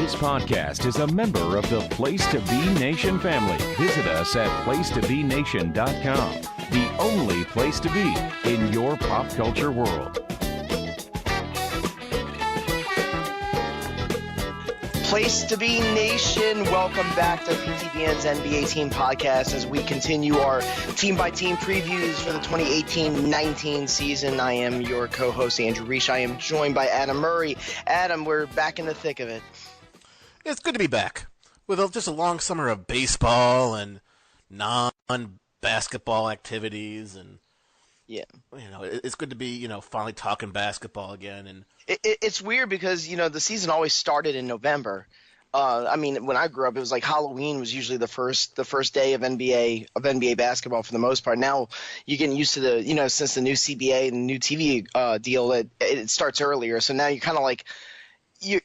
This podcast is a member of the Place to Be Nation family. Visit us at placetobenation.com, the only place to be in your pop culture world. Place to Be Nation, welcome back to PTBN's NBA Team Podcast as we continue our team-by-team previews for the 2018-19 season. I am your co-host, Andrew Riche. I am joined by Adam Murray. Adam, we're back in the thick of it. It's good to be back with just a long summer of baseball and non-basketball activities, and it's good to be finally talking basketball again. And it's weird because the season always started in November. When I grew up, it was like Halloween was usually the first day of NBA basketball for the most part. Now you're getting used to the since the new CBA and the new TV deal that it starts earlier. So now you're kind of like you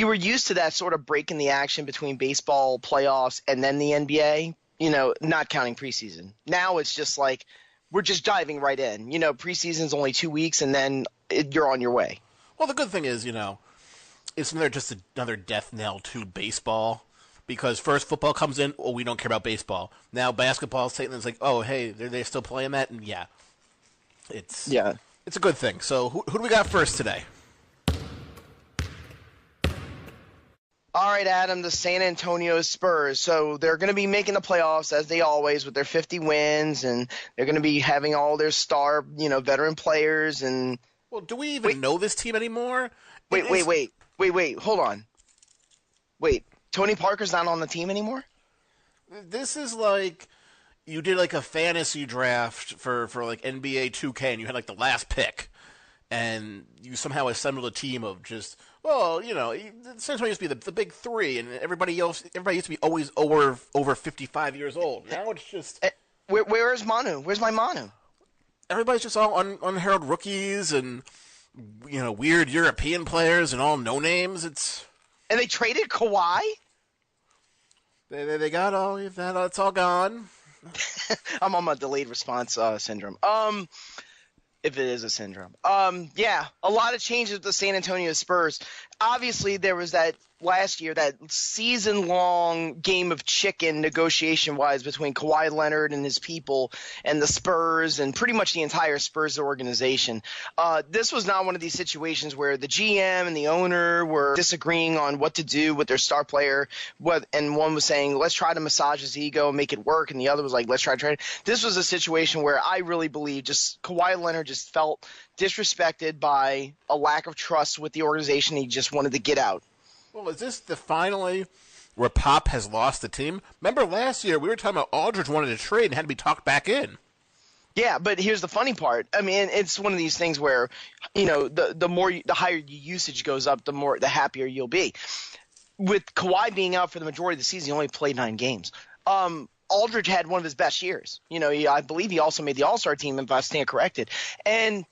were used to that sort of break in the action between baseball playoffs and then the NBA. Not counting preseason. Now it's just like we're just diving right in. Preseason's only 2 weeks and then you're on your way. Well, the good thing is, it's just another death knell to baseball, because first football comes in, we don't care about baseball. Now basketball's taking, it's like, oh, hey, they're still playing that, and it's a good thing. So who do we got first today? All right, Adam, the San Antonio Spurs. So they're going to be making the playoffs, as they always, with their 50 wins, and they're going to be having all their star, veteran players. And well, do we even know this team anymore? Wait, hold on. Wait, Tony Parker's not on the team anymore? This is like you did like a fantasy draft for like NBA 2K, and you had like the last pick, and you somehow assembled a team of just, San Antonio used to be the big three, and everybody used to be always over 55 years old. Now it's just where's Manu? Where's my Manu? Everybody's just all unheralded rookies and weird European players and all no names. And they traded Kawhi? They got all of that. It's all gone. I'm on my delayed response syndrome. If it is a syndrome. A lot of changes with the San Antonio Spurs. Obviously, there was that last year, that season-long game of chicken negotiation-wise between Kawhi Leonard and his people and the Spurs and pretty much the entire Spurs organization. This was not one of these situations where the GM and the owner were disagreeing on what to do with their star player, and one was saying, let's try to massage his ego and make it work, and the other was like, let's try to trade. This was a situation where I really believe just Kawhi Leonard just felt disrespected by a lack of trust with the organization. He just wanted to get out. Well, is this finally where Pop has lost the team? Remember last year we were talking about Aldridge wanted to trade and had to be talked back in. Yeah, but here's the funny part. I mean, it's one of these things where, the higher your usage goes up, the happier you'll be. With Kawhi being out for the majority of the season, he only played 9 games. Aldridge had one of his best years. I believe he also made the All-Star team, if I stand corrected. And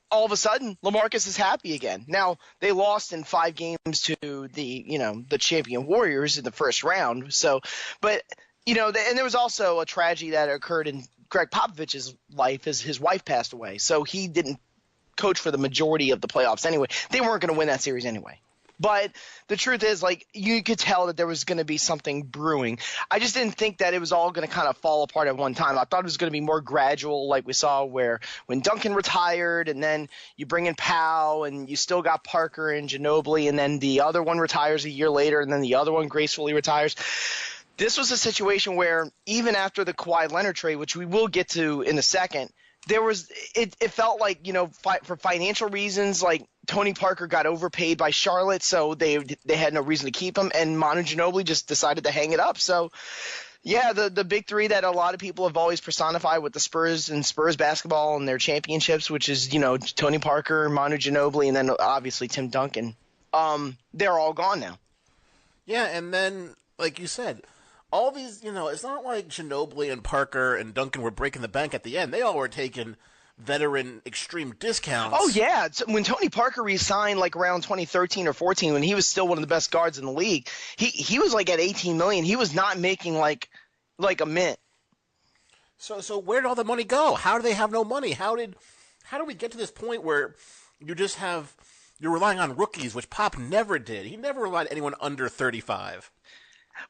all of a sudden, LaMarcus is happy again. Now, they lost in 5 games to the champion Warriors in the first round. So, but, and there was also a tragedy that occurred in Greg Popovich's life as his wife passed away. So he didn't coach for the majority of the playoffs anyway. They weren't going to win that series anyway. But the truth is, you could tell that there was going to be something brewing. I just didn't think that it was all going to kind of fall apart at one time. I thought it was going to be more gradual, like we saw when Duncan retired, and then you bring in Powell, and you still got Parker and Ginobili, and then the other one retires a year later, and then the other one gracefully retires. This was a situation where even after the Kawhi Leonard trade, which we will get to in a second, it felt like, for financial reasons, like Tony Parker got overpaid by Charlotte, so they had no reason to keep him, and Manu Ginobili just decided to hang it up. So, yeah, the big three that a lot of people have always personified with the Spurs and Spurs basketball and their championships, which is, Tony Parker, Manu Ginobili, and then obviously Tim Duncan, they're all gone now. Yeah, and then, like you said, all these, it's not like Ginobili and Parker and Duncan were breaking the bank at the end. They all were taking veteran extreme discounts. Oh, yeah. When Tony Parker re-signed around 2013 or 14, when he was still one of the best guards in the league, he was at $18 million. He was not making like a mint. So where did all the money go? How do they have no money? How did we get to this point where you just have you're relying on rookies, which Pop never did. He never relied on anyone under 35.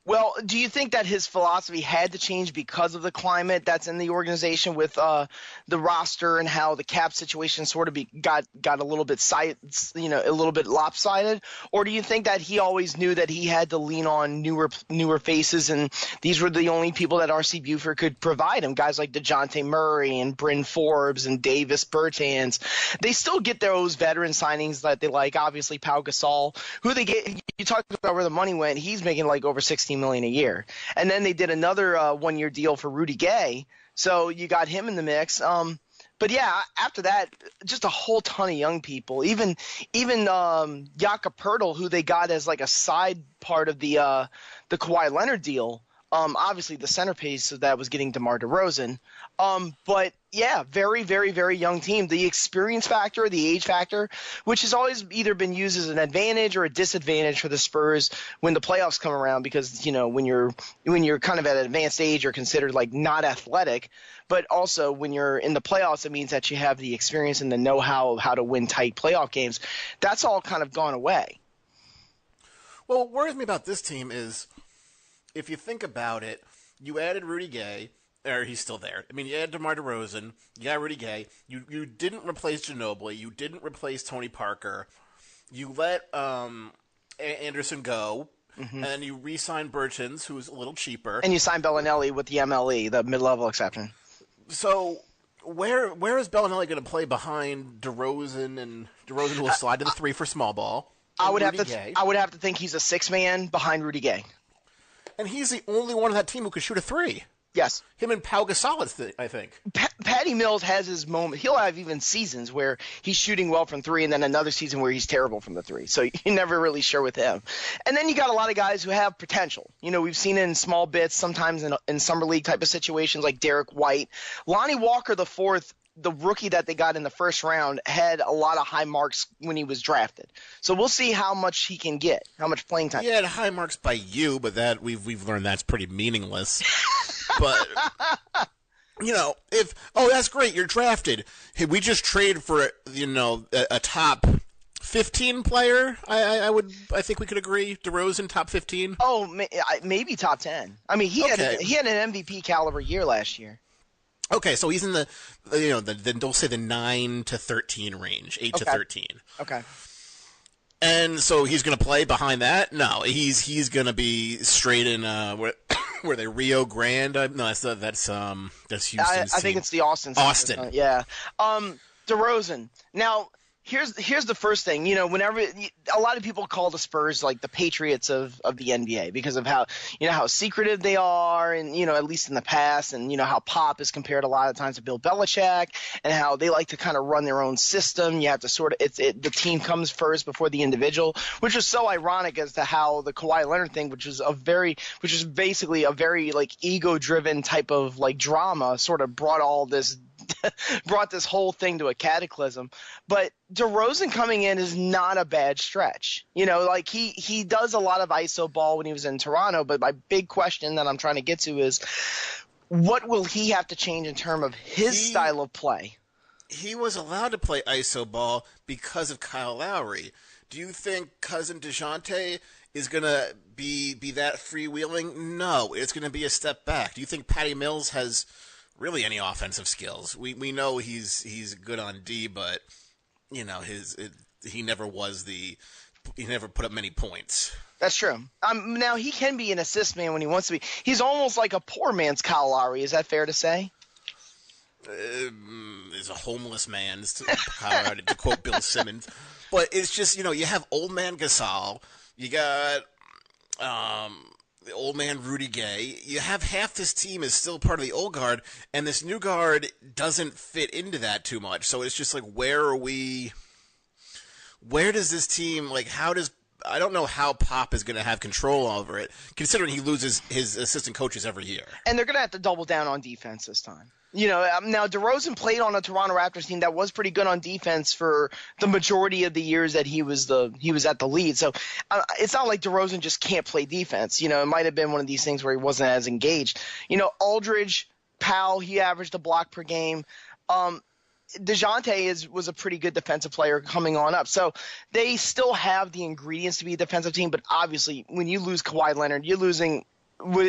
Well, do you think that his philosophy had to change because of the climate that's in the organization with the roster and how the cap situation sort of got a little bit a little bit lopsided? Or do you think that he always knew that he had to lean on newer faces, and these were the only people that R.C. Buford could provide him? Guys like DeJounte Murray and Bryn Forbes and Davis Bertans. They still get those veteran signings that they like. Obviously, Pau Gasol, who they get. You talked about where the money went. He's making like over $16 million a year. And then they did another 1-year deal for Rudy Gay. So you got him in the mix. But yeah, after that, just a whole ton of young people. Even Jakob Poeltl, who they got as like a side part of the Kawhi Leonard deal. Obviously the centerpiece of that was getting DeMar DeRozan. But yeah, very, very, very young team. The experience factor, the age factor, which has always either been used as an advantage or a disadvantage for the Spurs when the playoffs come around, because, when you're kind of at an advanced age, you're considered like not athletic. But also when you're in the playoffs, it means that you have the experience and the know-how of how to win tight playoff games. That's all kind of gone away. Well, what worries me about this team is, if you think about it, you added Rudy Gay, or he's still there. I mean, you added DeMar DeRozan, you got Rudy Gay. You didn't replace Ginobili. You didn't replace Tony Parker. You let Anderson go, and then you re-signed Bertans, who's a little cheaper. And you signed Bellinelli with the MLE, the mid-level exception. So where is Bellinelli going to play behind DeRozan, and DeRozan will slide to the 3 for small ball? I would have to think he's a 6-man behind Rudy Gay. And he's the only one on that team who could shoot a 3. Yes. Him and Pau Gasol, I think. Patty Mills has his moment. He'll have even seasons where he's shooting well from 3, and then another season where he's terrible from the 3. So you're never really sure with him. And then you got a lot of guys who have potential. We've seen it in small bits, sometimes in summer league type of situations, like Derek White. Lonnie Walker, the fourth, the rookie that they got in the first round, had a lot of high marks when he was drafted. So we'll see how much he can get, how much playing time. He had high marks by you, but that we've learned that's pretty meaningless. But that's great, you're drafted. Hey, we just traded for a top 15 player. I think we could agree. DeRozan top 15. Oh, maybe top 10. I mean, he had an MVP caliber year last year. Okay, so he's in the they'll say the 9 to 13 range, 8 to 13. Okay. And so he's going to play behind that? No, he's going to be straight in where they Rio Grande? No, that's Houston. I think it's the Austin. Austin. Yeah. DeRozan. Now, here's the first thing. Whenever a lot of people call the Spurs like the Patriots of the NBA because of how secretive they are, and at least in the past, and how Pop is compared a lot of times to Bill Belichick, and how they like to kind of run their own system. You have to sort of the team comes first before the individual, which is so ironic as to how the Kawhi Leonard thing, which is basically a very like ego-driven type of like drama, sort of brought this whole thing to a cataclysm. But DeRozan coming in is not a bad stretch. Like he does a lot of ISO ball when he was in Toronto, but my big question that I'm trying to get to is, what will he have to change in terms of his style of play? He was allowed to play ISO ball because of Kyle Lowry. Do you think cousin DeJounte is going to be that freewheeling? No, it's going to be a step back. Do you think Patty Mills has really any offensive skills? We know he's good on D, but he never put up many points. That's true. Now he can be an assist man when he wants to be. He's almost like a poor man's Kyle Lowry. Is that fair to say? Is a homeless man's Kyle Lowry, to quote Bill Simmons. But it's just you have old man Gasol, you got the old man Rudy Gay. You have half this team is still part of the old guard, and this new guard doesn't fit into that too much. So it's just like, where does this team, like, I don't know how Pop is going to have control over it, considering he loses his assistant coaches every year. And they're going to have to double down on defense this time. Now DeRozan played on a Toronto Raptors team that was pretty good on defense for the majority of the years that he was at the lead. So it's not like DeRozan just can't play defense. It might have been one of these things where he wasn't as engaged. Aldridge, Powell, he averaged a block per game. DeJounte was a pretty good defensive player coming on up. So they still have the ingredients to be a defensive team, but obviously when you lose Kawhi Leonard, you're losing –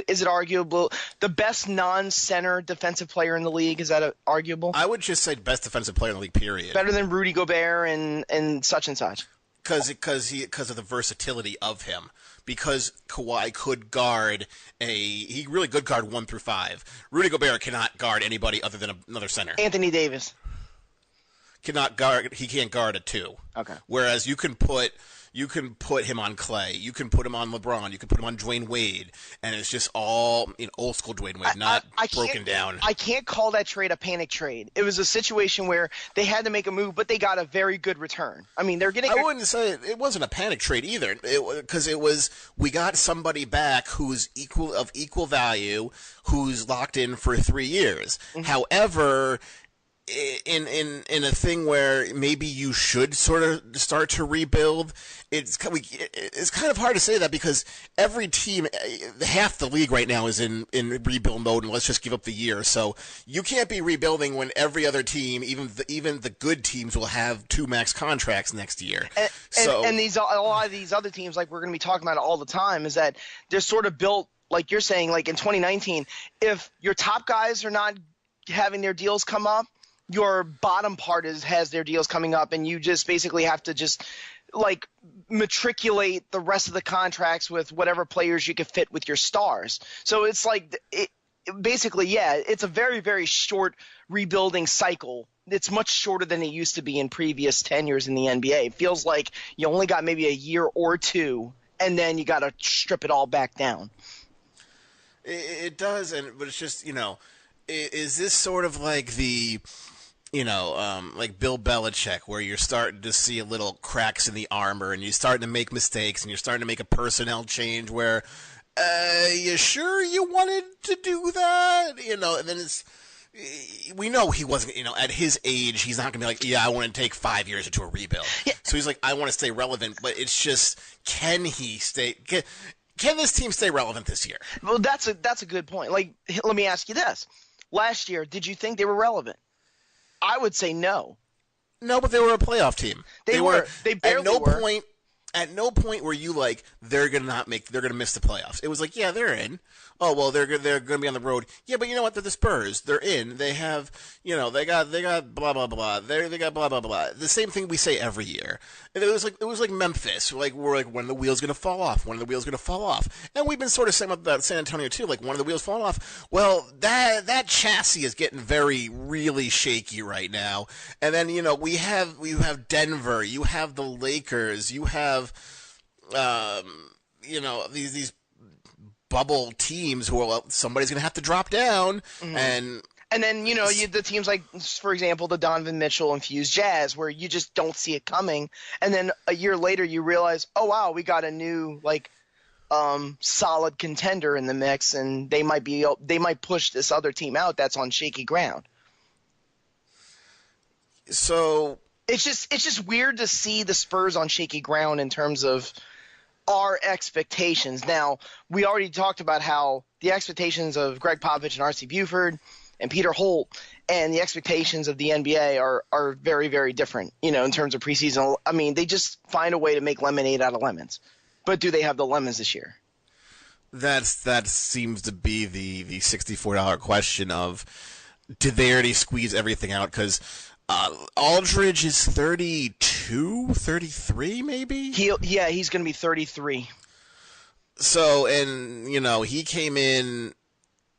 is it arguable the best non-center defensive player in the league? Is that arguable? I would just say best defensive player in the league, period. Better than Rudy Gobert and such and such. Because of the versatility of him. Because Kawhi could guard he really could guard 1 through 5. Rudy Gobert cannot guard anybody other than another center. Anthony Davis he can't guard a 2. Okay. Whereas you can put him on Clay, you can put him on LeBron, you can put him on Dwayne Wade, and it's just all old school Dwayne Wade, not broken down. I can't call that trade a panic trade. It was a situation where they had to make a move, but they got a very good return. I mean, they're getting. I wouldn't say it wasn't a panic trade either, because we got somebody back who's equal value, who's locked in for 3 years. Mm-hmm. However, in a thing where maybe you should sort of start to rebuild, it's kind of hard to say that because every team, half the league right now is in rebuild mode, and let's just give up the year. So you can't be rebuilding when every other team, even the good teams, will have 2 max contracts next year. And a lot of these other teams, like we're going to be talking about it all the time, is that they're sort of built like you're saying, like in 2019. If your top guys are not having their deals come up, your bottom part has their deals coming up, and you just basically have to just like matriculate the rest of the contracts with whatever players you can fit with your stars. So it's like it's a very, very short rebuilding cycle. It's much shorter than it used to be in previous tenures in the NBA. It feels like you only got maybe a year or 2, and then you got to strip it all back down. It does, but it's just, is this sort of like the – like Bill Belichick, where you're starting to see a little cracks in the armor and you're starting to make mistakes and you're starting to make a personnel change where, you sure you wanted to do that? And then we know he wasn't, at his age, he's not going to be like, yeah, I want to take 5 years into a rebuild. Yeah. So he's like, I want to stay relevant, but it's just, can this team stay relevant this year? Well, that's a good point. Like, let me ask you this. Last year, did you think they were relevant? I would say no. No, but they were a playoff team. They were. They barely were. At no point were you like they're gonna miss the playoffs. It was like, yeah, they're in. Oh well, they're gonna be on the road. Yeah, but you know what? They're the Spurs. They're in. They have they got blah blah blah. They got blah blah blah. The same thing we say every year. And it was like Memphis. We're like, when are the wheels gonna fall off? When are the wheels gonna fall off? And we've been sort of saying about San Antonio too. Like, when are the wheels falling off? Well, that chassis is getting really shaky right now. And then we have Denver. You have the Lakers. You have these bubble teams who somebody's going to have to drop down. Mm-hmm. And then, the teams like, for example, the Donovan Mitchell infused Jazz, where you just don't see it coming. And then a year later you realize, oh, wow, we got a new, solid contender in the mix, and they might push this other team out that's on shaky ground. So it's just weird to see the Spurs on shaky ground in terms of our expectations. Now, we already talked about how the expectations of Greg Popovich and R.C. Buford and Peter Holt and the expectations of the NBA are very, very different, in terms of preseason. I mean, they just find a way to make lemonade out of lemons. But do they have the lemons this year? That seems to be the $64 question of, did they already squeeze everything out? Because Aldridge is 32, 33 maybe? He's going to be 33. So, and, he came in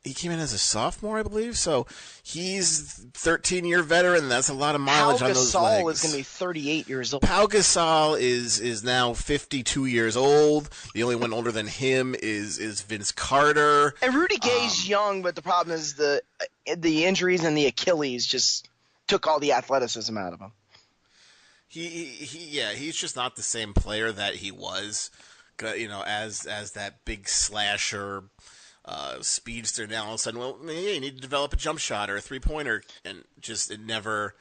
as a sophomore, I believe. So he's 13-year veteran. That's a lot of mileage on those legs. Gasol is going to be 38 years old. Pau Gasol is now 52 years old. The only one older than him is Vince Carter. And Rudy Gay's young, but the problem is the injuries and the Achilles just took all the athleticism out of him. He's just not the same player that he was, as that big slasher speedster. Now all of a sudden, you need to develop a jump shot or a 3-pointer, and just it never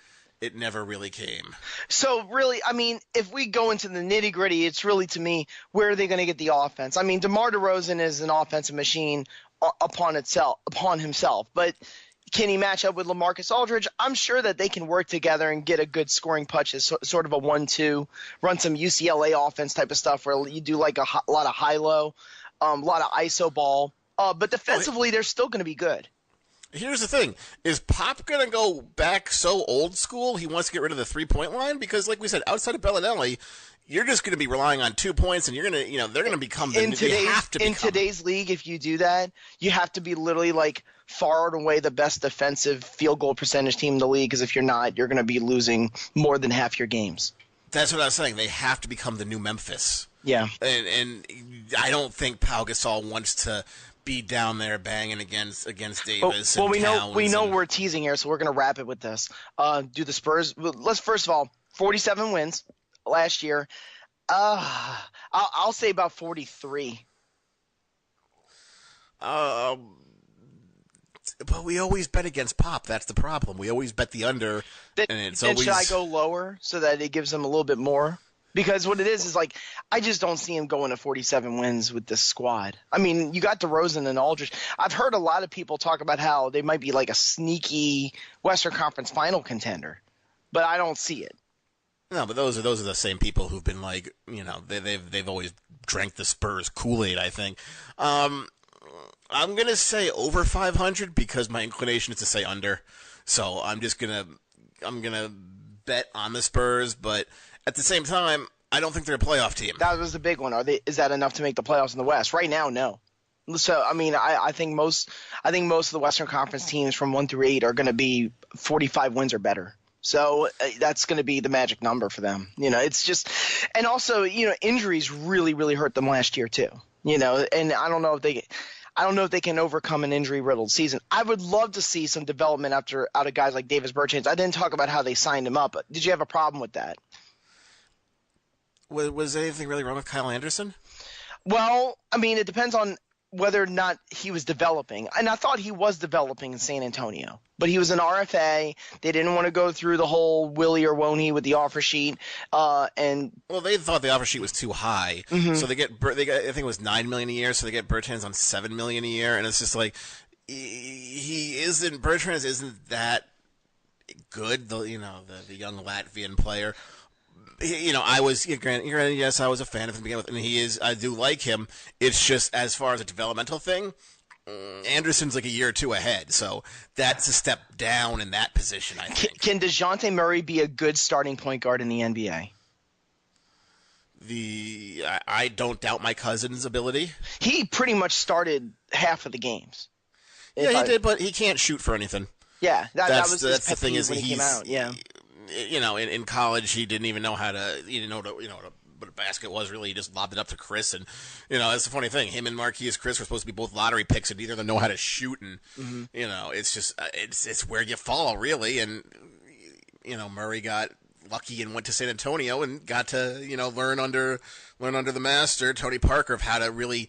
really came. So really, I mean, if we go into the nitty gritty, it's really, to me, where are they going to get the offense? I mean, DeMar DeRozan is an offensive machine upon himself, but Can he match up with LaMarcus Aldridge? I'm sure that they can work together and get a good scoring punch as sort of a 1-2, run some UCLA offense type of stuff where you do like a lot of high-low, a lot of ISO ball. But defensively, they're still going to be good. Here's the thing. Is Pop going to go back so old school he wants to get rid of the three-point line? Because, like we said, outside of Bellinelli, you're just going to be relying on 2 points, and you're going to, they're going to become in today's league. If you do that, you have to be literally like far and away the best defensive field goal percentage team in the league. Because if you're not, you're going to be losing more than half your games. That's what I was saying. They have to become the new Memphis. Yeah, and I don't think Pau Gasol wants to be down there banging against Davis. Well, and we know we're teasing here, so we're going to wrap it with this. Do the Spurs? Let's first of all, 47 wins last year. I'll say about 43. But we always bet against Pop. That's the problem. We always bet the under, and it's always. Should I go lower so that it gives them a little bit more? Because what it is like I just don't see him going to 47 wins with this squad. I mean, you got DeRozan and Aldridge. I've heard a lot of people talk about how they might be like a sneaky Western Conference final contender, but I don't see it. No, but those are the same people who've been like, they've always drank the Spurs Kool-Aid, I think. I'm gonna say over 500 because my inclination is to say under. So I'm gonna bet on the Spurs, but at the same time, I don't think they're a playoff team. That was the big one. Is that enough to make the playoffs in the West? Right now, no. So I mean, I think most of the Western Conference teams from 1 through 8 are going to be 45 wins or better. So that's going to be the magic number for them. It's just, and also, injuries really, really hurt them last year too. And I don't know if they can overcome an injury-riddled season. I would love to see some development out of guys like Davis Bertans. I didn't talk about how they signed him up, but did you have a problem with that? Was anything really wrong with Kyle Anderson? Well, I mean, it depends on whether or not he was developing. And I thought he was developing in San Antonio. But he was an RFA. They didn't want to go through the whole will he or won't he with the offer sheet. Well, they thought the offer sheet was too high. Mm-hmm. So they got I think it was $9 million a year, so they get Bertans on $7 million a year. And it's just like, Bertans isn't that good, the young Latvian player. I was yes, I was a fan of him to begin with, and I do like him. It's just as far as a developmental thing, Anderson's like a year or two ahead, so that's a step down in that position, I think. Can DeJounte Murray be a good starting point guard in the NBA? I don't doubt my cousin's ability. He pretty much started half of the games. Yeah, he did, but he can't shoot for anything. Yeah, that's the thing is when he came out. Yeah. In college, he didn't even know how to, what a basket was really. He just lobbed it up to Chris, and that's the funny thing. Him and Marquise Chris were supposed to be both lottery picks, and neither of them know how to shoot, and it's just it's where you fall really. And Murray got lucky and went to San Antonio and got to learn under the master Tony Parker of how to really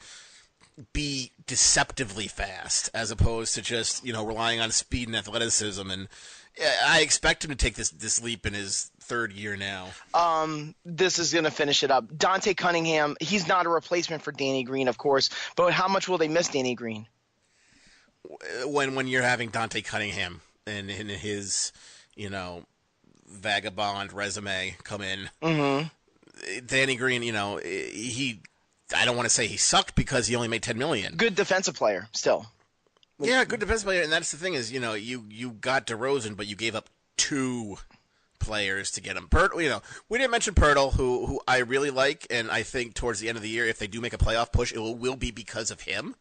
be deceptively fast as opposed to just relying on speed and athleticism. And I expect him to take this leap in his third year now. This is going to finish it up. Dante Cunningham, he's not a replacement for Danny Green, of course, but how much will they miss Danny Green? When you're having Dante Cunningham and in his, vagabond resume come in, Danny Green, I don't want to say he sucked because he only made $10 million. Good defensive player still. Yeah, good defensive player, and that's the thing is, you got DeRozan, but you gave up 2 players to get him. We didn't mention Pirtle, who I really like, and I think towards the end of the year, if they do make a playoff push, it will be because of him.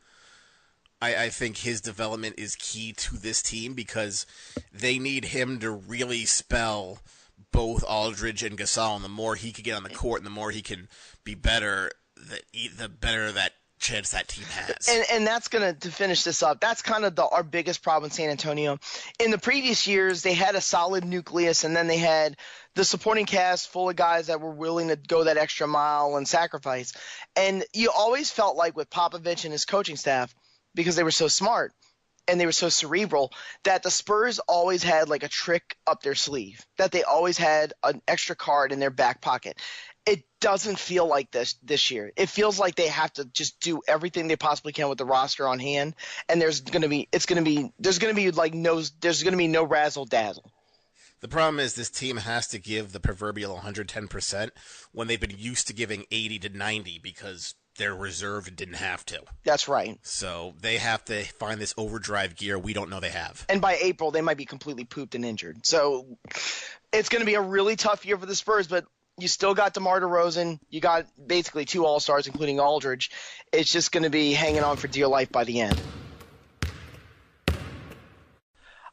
I think his development is key to this team because they need him to really spell both Aldridge and Gasol, and the more he can get on the court and the more he can be better, the better that chance that team has. And that's going to finish this up. That's kind of our biggest problem in San Antonio. In the previous years, they had a solid nucleus, and then they had the supporting cast full of guys that were willing to go that extra mile and sacrifice. And you always felt like with Popovich and his coaching staff, because they were so smart and they were so cerebral, that the Spurs always had like a trick up their sleeve, that they always had an extra card in their back pocket. it doesn't feel like this year. It feels like they have to just do everything they possibly can with the roster on hand, and there's going to be no razzle dazzle. The problem is this team has to give the proverbial 110% when they've been used to giving 80 to 90 because their reserve didn't have to. That's right. So they have to find this overdrive gear we don't know they have. And by April, they might be completely pooped and injured. So it's going to be a really tough year for the Spurs, but you still got DeMar DeRozan. You got basically 2 All-Stars, including Aldridge. It's just going to be hanging on for dear life by the end.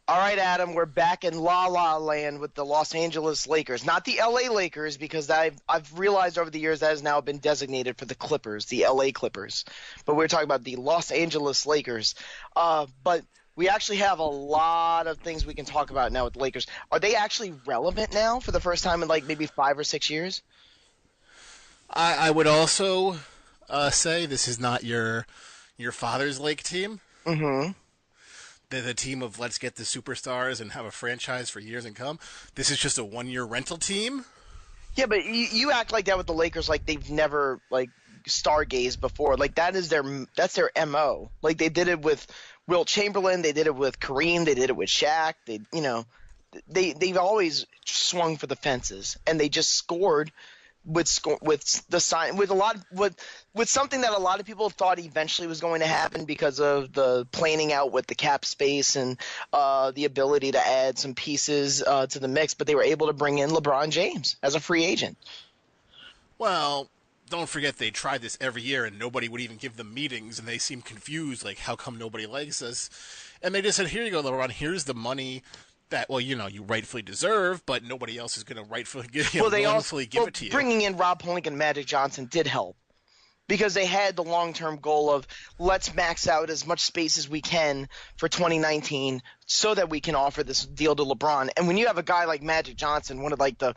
All right, Adam, we're back in La La Land with the Los Angeles Lakers. Not the L.A. Lakers, because I've realized over the years that has now been designated for the Clippers, the L.A. Clippers. But we're talking about the Los Angeles Lakers. But we actually have a lot of things we can talk about now with the Lakers. Are they actually relevant now for the first time in like maybe 5 or 6 years? I would also say this is not your father's Lake team. Mm-hmm. They're the team of let's get the superstars and have a franchise for years and come. This is just a 1-year rental team. Yeah, but you act like that with the Lakers, like they've never like stargazed before. Like that's their MO. Like they did it with Wilt Chamberlain, they did it with Kareem, they did it with Shaq. They've always swung for the fences, and they just scored with something that a lot of people thought eventually was going to happen because of the planning out with the cap space and the ability to add some pieces to the mix, but they were able to bring in LeBron James as a free agent. Well, don't forget they tried this every year and nobody would even give them meetings, and they seemed confused, like how come nobody likes us? And they just said, here you go, LeBron, here's the money that, well, you rightfully deserve, but nobody else is going to rightfully give it to you. Bringing in Rob Pelinka and Magic Johnson did help because they had the long-term goal of let's max out as much space as we can for 2019 so that we can offer this deal to LeBron. And when you have a guy like Magic Johnson, one of like the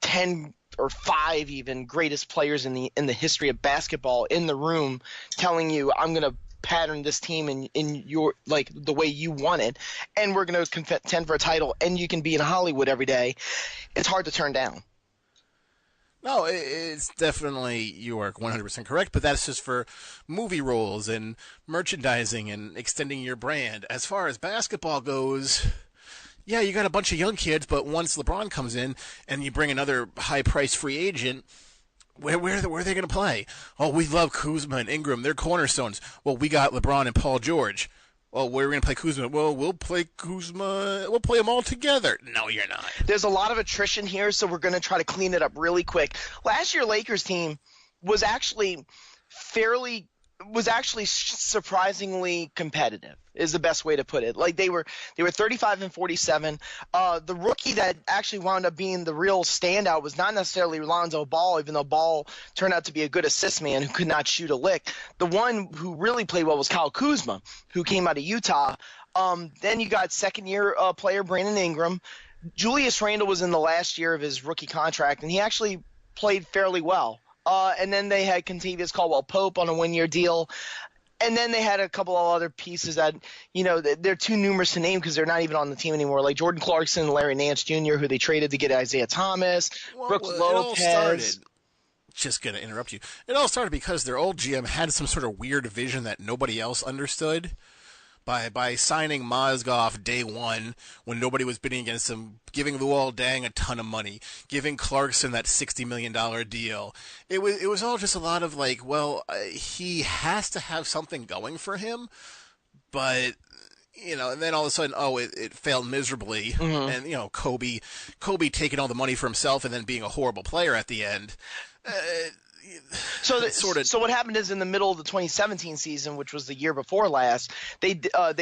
10 or 5 even greatest players in the history of basketball in the room telling you, I'm going to pattern this team in your like the way you want it, and we're going to contend for a title, and you can be in Hollywood every day, it's hard to turn down. No, it's definitely, you are 100% correct, but that's just for movie roles and merchandising and extending your brand. As far as basketball goes, yeah, you got a bunch of young kids, but once LeBron comes in and you bring another high-priced free agent, where are they going to play? Oh, we love Kuzma and Ingram. They're cornerstones. Well, we got LeBron and Paul George. Well, where are we going to play Kuzma? Well, we'll play Kuzma. We'll play them all together. No, you're not. There's a lot of attrition here, so we're going to try to clean it up really quick. Last year, Lakers team was actually surprisingly competitive is the best way to put it. Like they were 35-47. The rookie that actually wound up being the real standout was not necessarily Lonzo Ball, even though Ball turned out to be a good assist man who could not shoot a lick. The one who really played well was Kyle Kuzma, who came out of Utah. Then you got second-year player Brandon Ingram. Julius Randle was in the last year of his rookie contract, and he actually played fairly well. And then they had Kentavious Caldwell-Pope on a 1-year deal. And then they had a couple of other pieces that, they're too numerous to name because they're not even on the team anymore, like Jordan Clarkson and Larry Nance Jr., who they traded to get Isaiah Thomas, Brooks Lopez. Just going to interrupt you. It all started because their old GM had some sort of weird vision that nobody else understood. By signing Mozgov day one when nobody was bidding against him, giving Luol Deng a ton of money, giving Clarkson that $60 million deal. It was all just a lot of like, well, he has to have something going for him, but and then all of a sudden, it failed miserably, mm-hmm. And Kobe taking all the money for himself and then being a horrible player at the end. So what happened is in the middle of the 2017 season, which was the year before last, they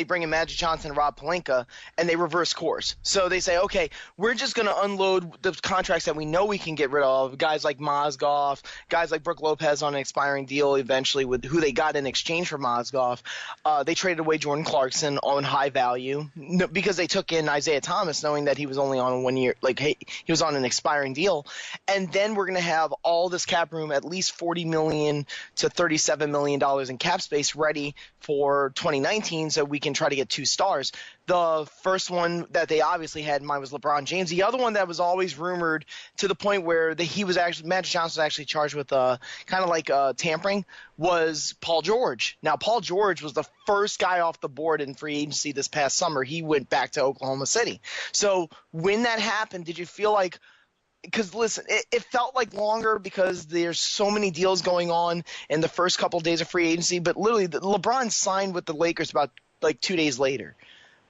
bring in Magic Johnson and Rob Pelinka, and they reverse course. So they say, okay, we're just going to unload the contracts that we know we can get rid of, guys like Mozgov, guys like Brook Lopez on an expiring deal eventually with who they got in exchange for Mozgov. They traded away Jordan Clarkson on high value because they took in Isaiah Thomas knowing that he was only on 1 year, he was on an expiring deal. And then we're going to have all this cap room at least least $40 million to $37 million in cap space ready for 2019 so we can try to get 2 stars. The first one that they obviously had in mind was LeBron James. The other one that was always rumored to the point where Magic Johnson was actually charged with kind of like tampering was Paul George. Now, Paul George was the first guy off the board in free agency this past summer. He went back to Oklahoma City. So when that happened, did you feel like – because, listen, it felt like longer because there's so many deals going on in the first couple of days of free agency, but literally LeBron signed with the Lakers about like 2 days later.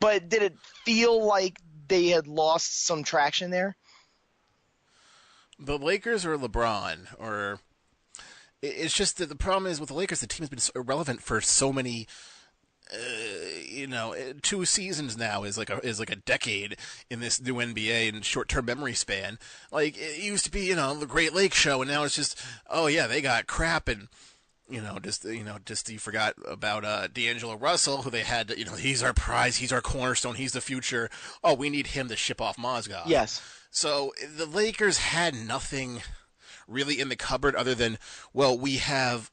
But did it feel like they had lost some traction there? The Lakers or LeBron? Or it's just that the problem is with the Lakers, the team has been so irrelevant for so many 2 seasons now is like a decade in this new NBA and short-term memory span. Like, it used to be, the Great Lakes show, and now it's just, oh yeah, they got crap, and just you forgot about D'Angelo Russell, who they had to, he's our prize, he's our cornerstone, he's the future. Oh, we need him to ship off Mozgov. Yes. So the Lakers had nothing really in the cupboard other than, well, we have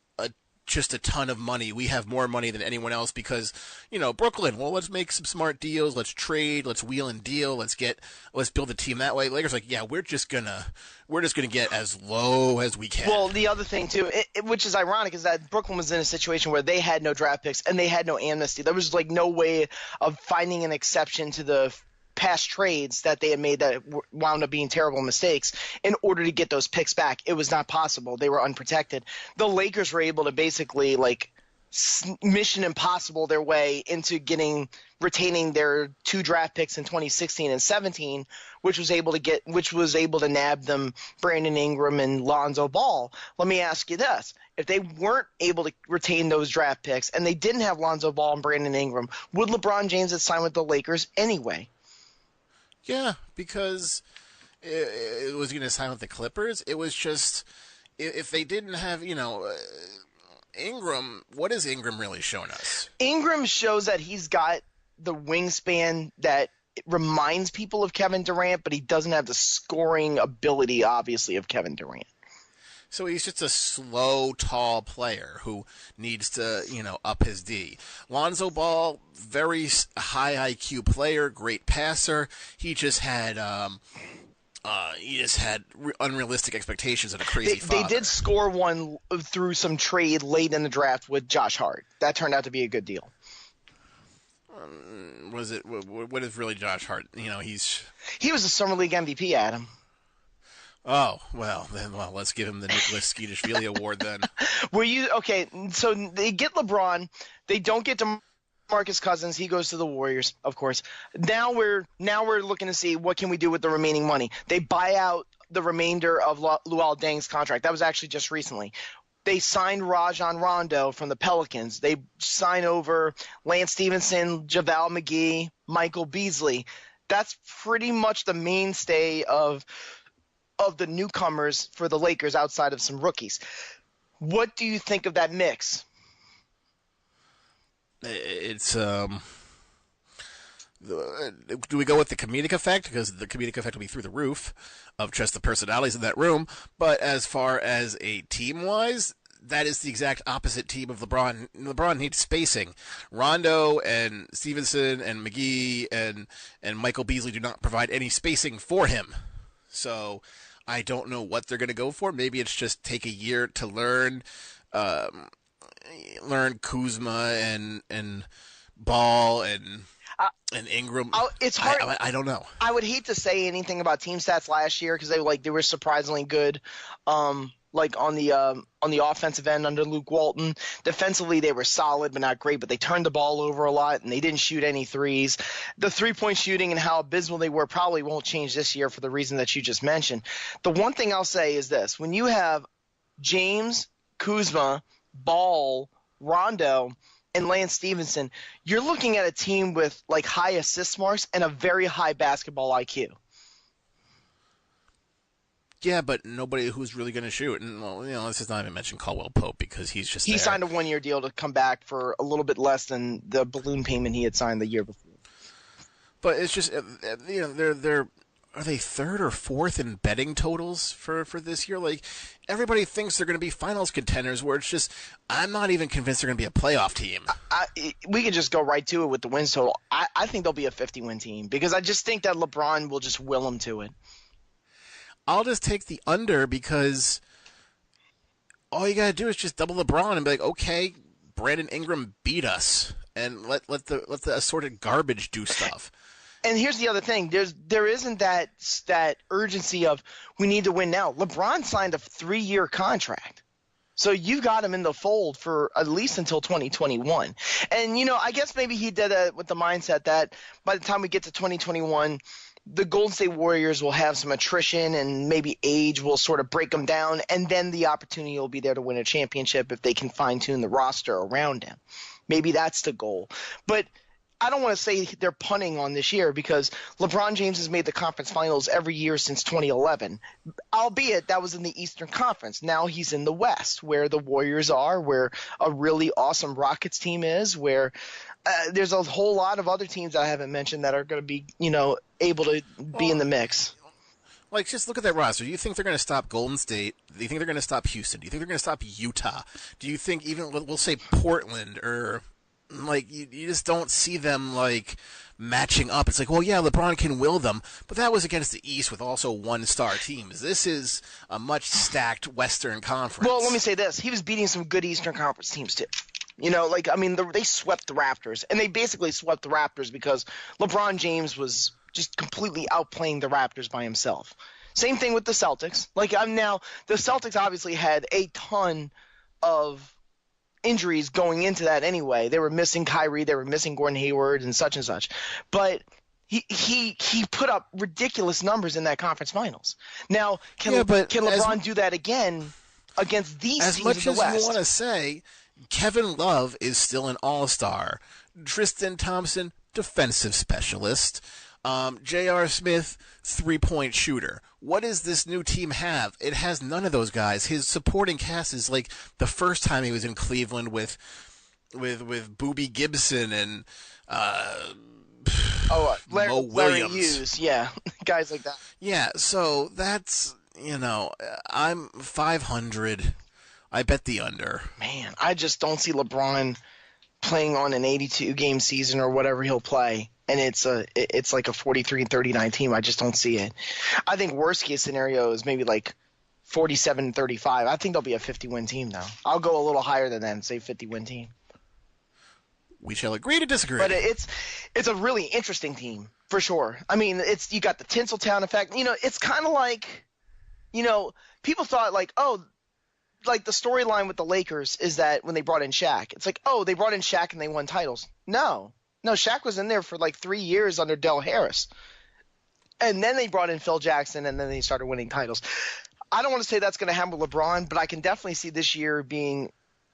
just a ton of money. We have more money than anyone else because, Brooklyn, well, let's make some smart deals. Let's trade. Let's wheel and deal. Let's build a team that way. Lakers like, yeah, we're just gonna get as low as we can. Well, the other thing too, which is ironic, is that Brooklyn was in a situation where they had no draft picks and they had no amnesty. There was like no way of finding an exception to the past trades that they had made that wound up being terrible mistakes in order to get those picks back. It was not possible. They were unprotected. The Lakers were able to basically like mission impossible their way into retaining their 2 draft picks in 2016 and 17, which was able to nab them Brandon Ingram and Lonzo Ball. Let me ask you this. If they weren't able to retain those draft picks and they didn't have Lonzo Ball and Brandon Ingram, would LeBron James have signed with the Lakers anyway? Yeah, because it was going to sign with the Clippers. It was just, if they didn't have, Ingram, what has Ingram really shown us? Ingram shows that he's got the wingspan that reminds people of Kevin Durant, but he doesn't have the scoring ability, obviously, of Kevin Durant. So he's just a slow, tall player who needs to, up his D. Lonzo Ball, very high IQ player, great passer. He just had unrealistic expectations and a crazy father. They did score one through some trade late in the draft with Josh Hart. That turned out to be a good deal. What is really Josh Hart? He was a Summer League MVP, Adam. Oh, well, let's give him the Nicholas Skeetishvili Award then. Okay, so they get LeBron. They don't get DeMarcus Cousins. He goes to the Warriors, of course. Now we're looking to see what can we do with the remaining money. They buy out the remainder of Luol Deng's contract. That was actually just recently. They signed Rajon Rondo from the Pelicans. They sign over Lance Stevenson, JaVale McGee, Michael Beasley. That's pretty much the mainstay of the newcomers for the Lakers outside of some rookies. What do you think of that mix? It's do we go with the comedic effect? Because the comedic effect will be through the roof of just the personalities in that room. But as far as a team-wise, that is the exact opposite team of LeBron. LeBron needs spacing. Rondo and Stevenson and McGee and Michael Beasley do not provide any spacing for him. So I don't know what they're going to go for. Maybe it's just take a year to learn Kuzma and Ball and Ingram. It's hard. I don't know. I would hate to say anything about team stats last year because they were surprisingly good. Like on the offensive end under Luke Walton. Defensively, they were solid but not great, but they turned the ball over a lot, and they didn't shoot any threes. The three-point shooting and how abysmal they were probably won't change this year for the reason that you just mentioned. The one thing I'll say is this. When you have James, Kuzma, Ball, Rondo, and Lance Stevenson, you're looking at a team with like high assist marks and a very high basketball IQ. Yeah, but nobody who's really going to shoot. And, let's just not even mention Caldwell Pope because he's just He signed a one-year deal to come back for a little bit less than the balloon payment he had signed the year before. But it's just, they're are they third or fourth in betting totals for this year? Like, everybody thinks they're going to be finals contenders, where it's just, I'm not even convinced they're going to be a playoff team. We could just go right to it with the wins total. I think they'll be a 50-win team because I just think that LeBron will just will them to it. I'll just take the under because all you got to do is just double LeBron and be like, okay, Brandon Ingram beat us, and let the assorted garbage do stuff. And here's the other thing: there isn't that urgency of we need to win now. LeBron signed a 3-year contract, so you've got him in the fold for at least until 2021. And I guess maybe he did it with the mindset that by the time we get to 2021, the Golden State Warriors will have some attrition and maybe age will sort of break them down, and then the opportunity will be there to win a championship if they can fine tune the roster around him. Maybe that's the goal, but I don't want to say they're punting on this year because LeBron James has made the conference finals every year since 2011, albeit that was in the Eastern Conference. Now he's in the West, where the Warriors are, where a really awesome Rockets team is, where there's a whole lot of other teams I haven't mentioned that are going to be, able to be in the mix. Like, just look at that roster. Do you think they're going to stop Golden State? Do you think they're going to stop Houston? Do you think they're going to stop Utah? Do you think even, we'll say, Portland or – like, you just don't see them, like, matching up. It's like, well, yeah, LeBron can will them, but that was against the East with also one-star teams. This is a much stacked Western Conference. Well, let me say this. He was beating some good Eastern Conference teams, too. They swept the Raptors, and they basically swept the Raptors because LeBron James was just completely outplaying the Raptors by himself. Same thing with the Celtics. The Celtics obviously had a ton of injuries going into that anyway. They were missing Kyrie, they were missing Gordon Hayward and such. But he put up ridiculous numbers in that conference finals. Now, can LeBron do that again against these teams in the West? As much as you want to say, Kevin Love is still an all-star. Tristan Thompson, defensive specialist. J.R. Smith, three-point shooter. What does this new team have? It has none of those guys. His supporting cast is like the first time he was in Cleveland with Boobie Gibson and Mo Williams. Larry Hughes, yeah, guys like that. Yeah, so that's, I'm 500. I bet the under. Man, I just don't see LeBron playing on an 82-game season or whatever he'll play, and it's like a 43-39 team. I just don't see it. I think worst-case scenario is maybe like 47-35. I think they'll be a 50-win team, though. I'll go a little higher than that and say 50-win team. We shall agree to disagree. But it's a really interesting team, for sure. I mean, you got the Tinseltown effect. It's kind of like, people thought like, oh, like the storyline with the Lakers is that when they brought in Shaq, it's like, oh, they brought in Shaq and they won titles. No, Shaq was in there for like 3 years under Del Harris. And then they brought in Phil Jackson and then they started winning titles. I don't want to say that's going to happen with LeBron, but I can definitely see this year being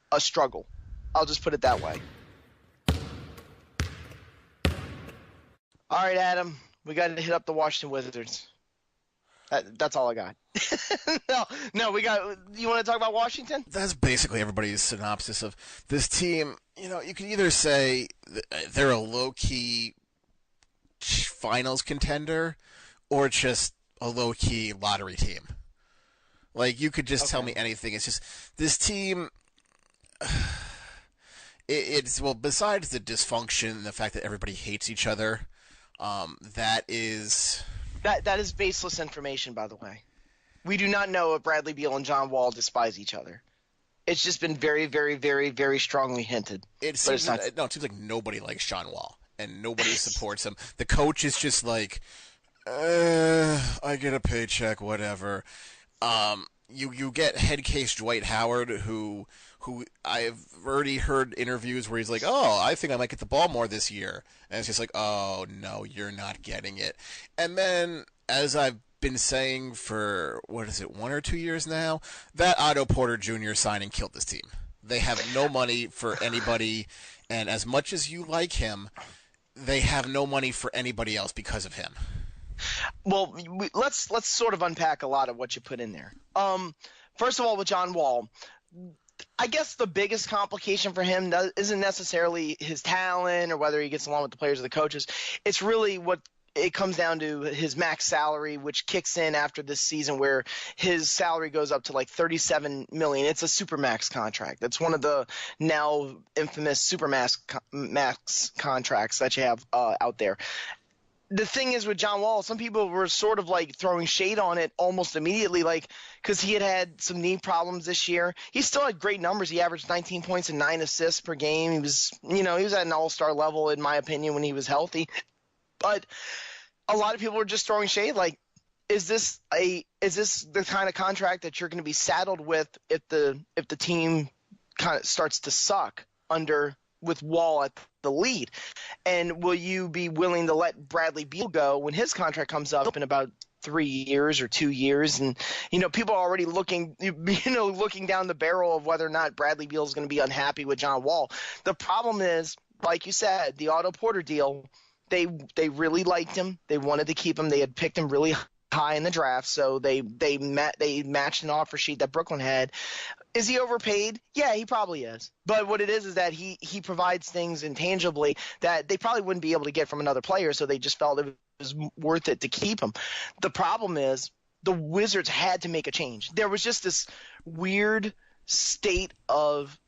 a struggle. I'll just put it that way. All right, Adam, we got to hit up the Washington Wizards. That's all I got. No, we got. You want to talk about Washington? That's basically everybody's synopsis of this team. You can either say they're a low-key finals contender or just a low-key lottery team. Like, you could just tell me anything. It's just this team. It's besides the dysfunction and the fact that everybody hates each other, that is baseless information, by the way. We do not know if Bradley Beal and John Wall despise each other. It's just been very, very, very, very strongly hinted. It seems like nobody likes John Wall, and nobody supports him. The coach is just like, I get a paycheck, whatever. You get head case Dwight Howard, who I've already heard interviews where he's like, oh, I think I might get the ball more this year. And it's just like, oh, no, you're not getting it. And then, as I've been saying for, 1 or 2 years now, that Otto Porter Jr. signing killed this team. They have no money for anybody, and as much as you like him, they have no money for anybody else because of him. Well, let's sort of unpack a lot of what you put in there. First of all, with John Wall, I guess the biggest complication for him isn't necessarily his talent or whether he gets along with the players or the coaches. It's really what it comes down to his max salary, which kicks in after this season, where his salary goes up to like $37 million. It's a supermax contract. That's one of the now infamous supermax max contracts that you have out there. The thing is with John Wall, some people were sort of like throwing shade on it almost immediately, like because he had some knee problems this year. He still had great numbers. He averaged 19 points and 9 assists per game. He was at an all-star level in my opinion when he was healthy. But a lot of people were just throwing shade, like, is this the kind of contract that you're going to be saddled with if the team kind of starts to suck with Wall at the lead? And will you be willing to let Bradley Beal go when his contract comes up in about 3 years or 2 years? And people are already looking down the barrel of whether or not Bradley Beal is going to be unhappy with John Wall. The problem is, like you said, the Otto Porter deal. They really liked him. They wanted to keep him. They had picked him really high in the draft, so they matched an offer sheet that Brooklyn had. Is he overpaid? Yeah, he probably is. But what it is that he provides things intangibly that they probably wouldn't be able to get from another player, so they just felt it was worth it to keep him. The problem is the Wizards had to make a change. There was just this weird state of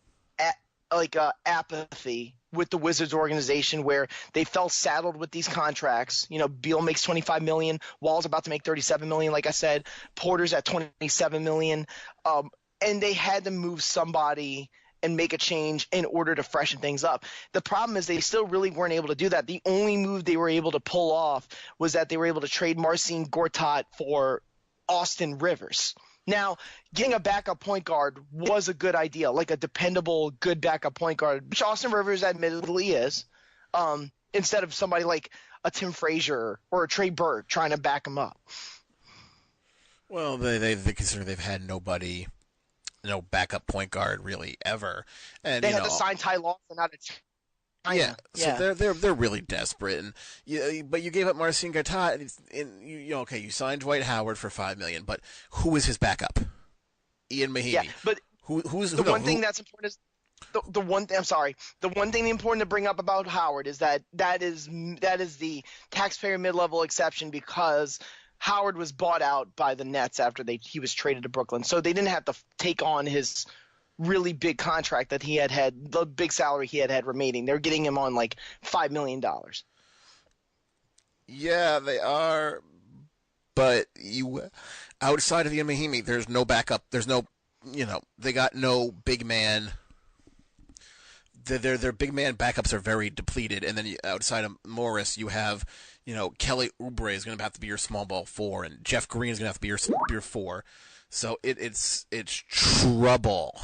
apathy with the Wizards organization where they felt saddled with these contracts. Beal makes $25 million. Wall's about to make $37 million, like I said. Porter's at $27 million. And they had to move somebody and make a change in order to freshen things up. The problem is they still really weren't able to do that. The only move they were able to pull off was that they were able to trade Marcin Gortat for Austin Rivers. Now, getting a backup point guard was a good idea, like a dependable, good backup point guard, which Austin Rivers admittedly is, instead of somebody like a Tim Frazier or a Trey Burke trying to back him up. Well, they consider they've had nobody, no backup point guard really ever, and they had to sign Ty Lawson out of China. Yeah, so they're really desperate, and but you gave up Marcin Gortat, and you signed Dwight Howard for $5 million, but who is his backup? Ian Mahinmi. Yeah, but who's the one thing that's important is the one thing. I'm sorry. The one thing important to bring up about Howard is that is the taxpayer mid-level exception because Howard was bought out by the Nets after he was traded to Brooklyn, so they didn't have to take on his really big contract that he had, the big salary he had remaining. They're getting him on like $5 million. Yeah, they are. But outside of Ian Mahinmi, there's no backup. There's no, they got no big man. Their big man backups are very depleted. And then outside of Morris, you have, Kelly Oubre is going to have to be your small ball 4, and Jeff Green is going to have to be your 4. So it's trouble.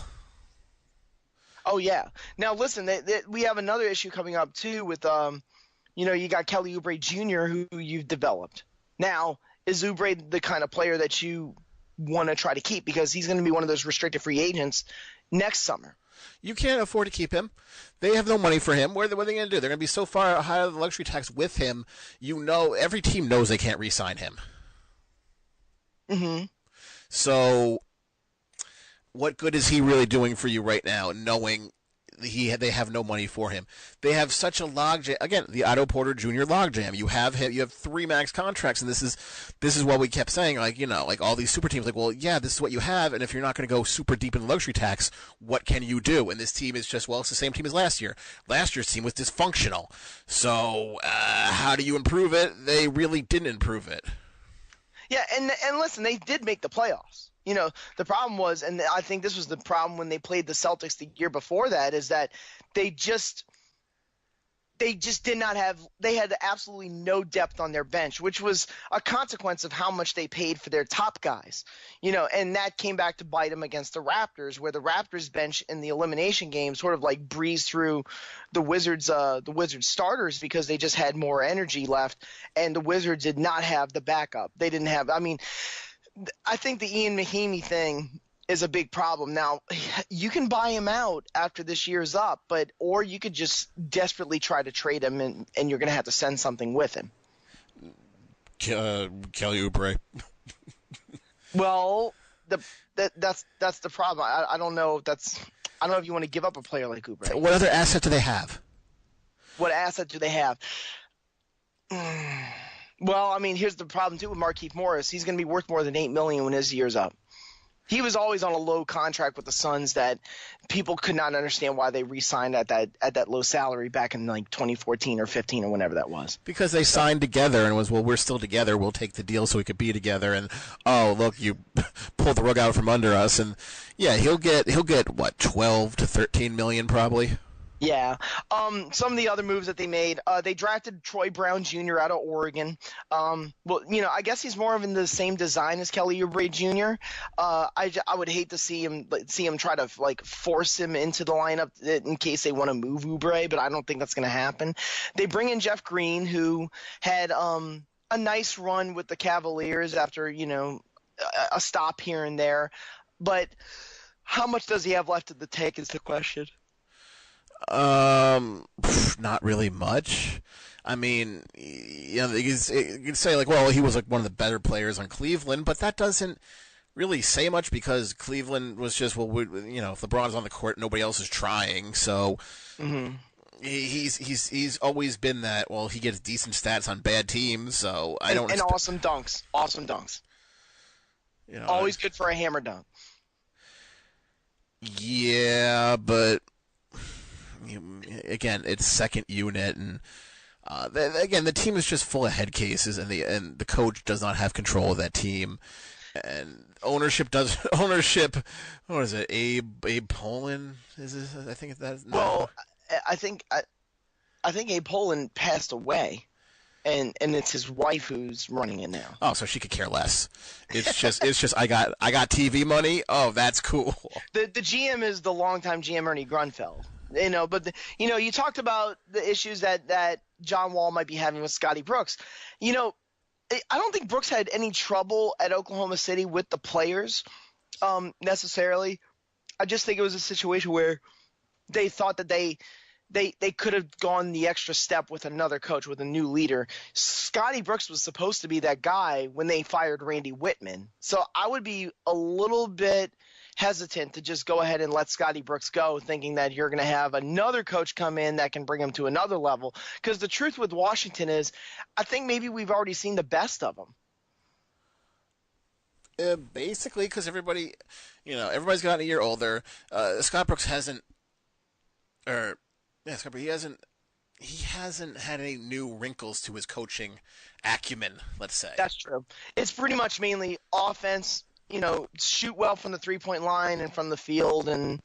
Oh, yeah. Now, listen, we have another issue coming up, too, with, you got Kelly Oubre Jr., who you've developed. Now, is Oubre the kind of player that you want to try to keep? Because he's going to be one of those restricted free agents next summer. You can't afford to keep him. They have no money for him. What are they going to do? They're going to be so far high on the luxury tax with him. Every team knows they can't re-sign him. Mm-hmm. So what good is he really doing for you right now, knowing they have no money for him? They have such a logjam. Again, the Otto Porter Jr. logjam. You have him. You have 3 max contracts, and this is what we kept saying. Like all these super teams. Like, well, yeah, this is what you have, and if you're not going to go super deep in the luxury tax, what can you do? And this team is just it's the same team as last year. Last year's team was dysfunctional. So how do you improve it? They really didn't improve it. Yeah, and listen, they did make the playoffs. The problem was, and I think this was the problem when they played the Celtics the year before that, is that they just did not have – they had absolutely no depth on their bench, which was a consequence of how much they paid for their top guys. And that came back to bite them against the Raptors, where the Raptors bench in the elimination game sort of like breezed through the Wizards starters because they just had more energy left, and the Wizards did not have the backup. They didn't have – I think the Ian Mahinmi thing is a big problem. Now, you can buy him out after this year's up, or you could just desperately try to trade him, and you're going to have to send something with him. Kelly Oubre. Well, that's the problem. I don't know if you want to give up a player like Oubre. What other asset do they have? What asset do they have? Well, I mean, here's the problem too with Markieff Morris. He's going to be worth more than $8 million when his year's up. He was always on a low contract with the Suns that people could not understand why they re-signed at that low salary back in like 2014 or 15 or whenever that was. Because they signed together and it was, well, we're still together. We'll take the deal so we could be together. And oh, look, you pulled the rug out from under us. And yeah, he'll get what, 12 to 13 million probably. Yeah. Some of the other moves that they made, they drafted Troy Brown Jr. out of Oregon. Well, I guess he's more of in the same design as Kelly Oubre Jr. I would hate to see him try to like force him into the lineup in case they want to move Oubre, but I don't think that's going to happen. They bring in Jeff Green, who had a nice run with the Cavaliers after a stop here and there, but how much does he have left in the tank is the question. Not really much. I mean, you can say like, well, he was like one of the better players on Cleveland, but that doesn't really say much because Cleveland was just, well, if LeBron's on the court, nobody else is trying. So he's always been that. Well, he gets decent stats on bad teams, so I don't. And awesome dunks. Always good for a hammer dunk. Yeah, but. Again, it's second unit, and again, the team is just full of head cases, and the coach does not have control of that team, and ownership. What is it? Abe Pollin is this? I think that. No. Well, I think Abe Pollin passed away, and it's his wife who's running it now. Oh, so she could care less. It's just I got TV money. Oh, that's cool. The GM is the longtime GM Ernie Grunfeld. But you talked about the issues that John Wall might be having with Scotty Brooks. I don't think Brooks had any trouble at Oklahoma City with the players necessarily. I just think it was a situation where they thought that they could have gone the extra step with another coach, with a new leader. Scotty Brooks was supposed to be that guy when they fired Randy Whitman. So I would be a little bit hesitant to just go ahead and let Scotty Brooks go, thinking that you're going to have another coach come in that can bring him to another level. Because the truth with Washington is, I think maybe we've already seen the best of them. Basically, because everybody's gotten a year older. Scott Brooks he hasn't had any new wrinkles to his coaching acumen, let's say. That's true. It's pretty much mainly offense. Shoot well from the 3-point line and from the field, and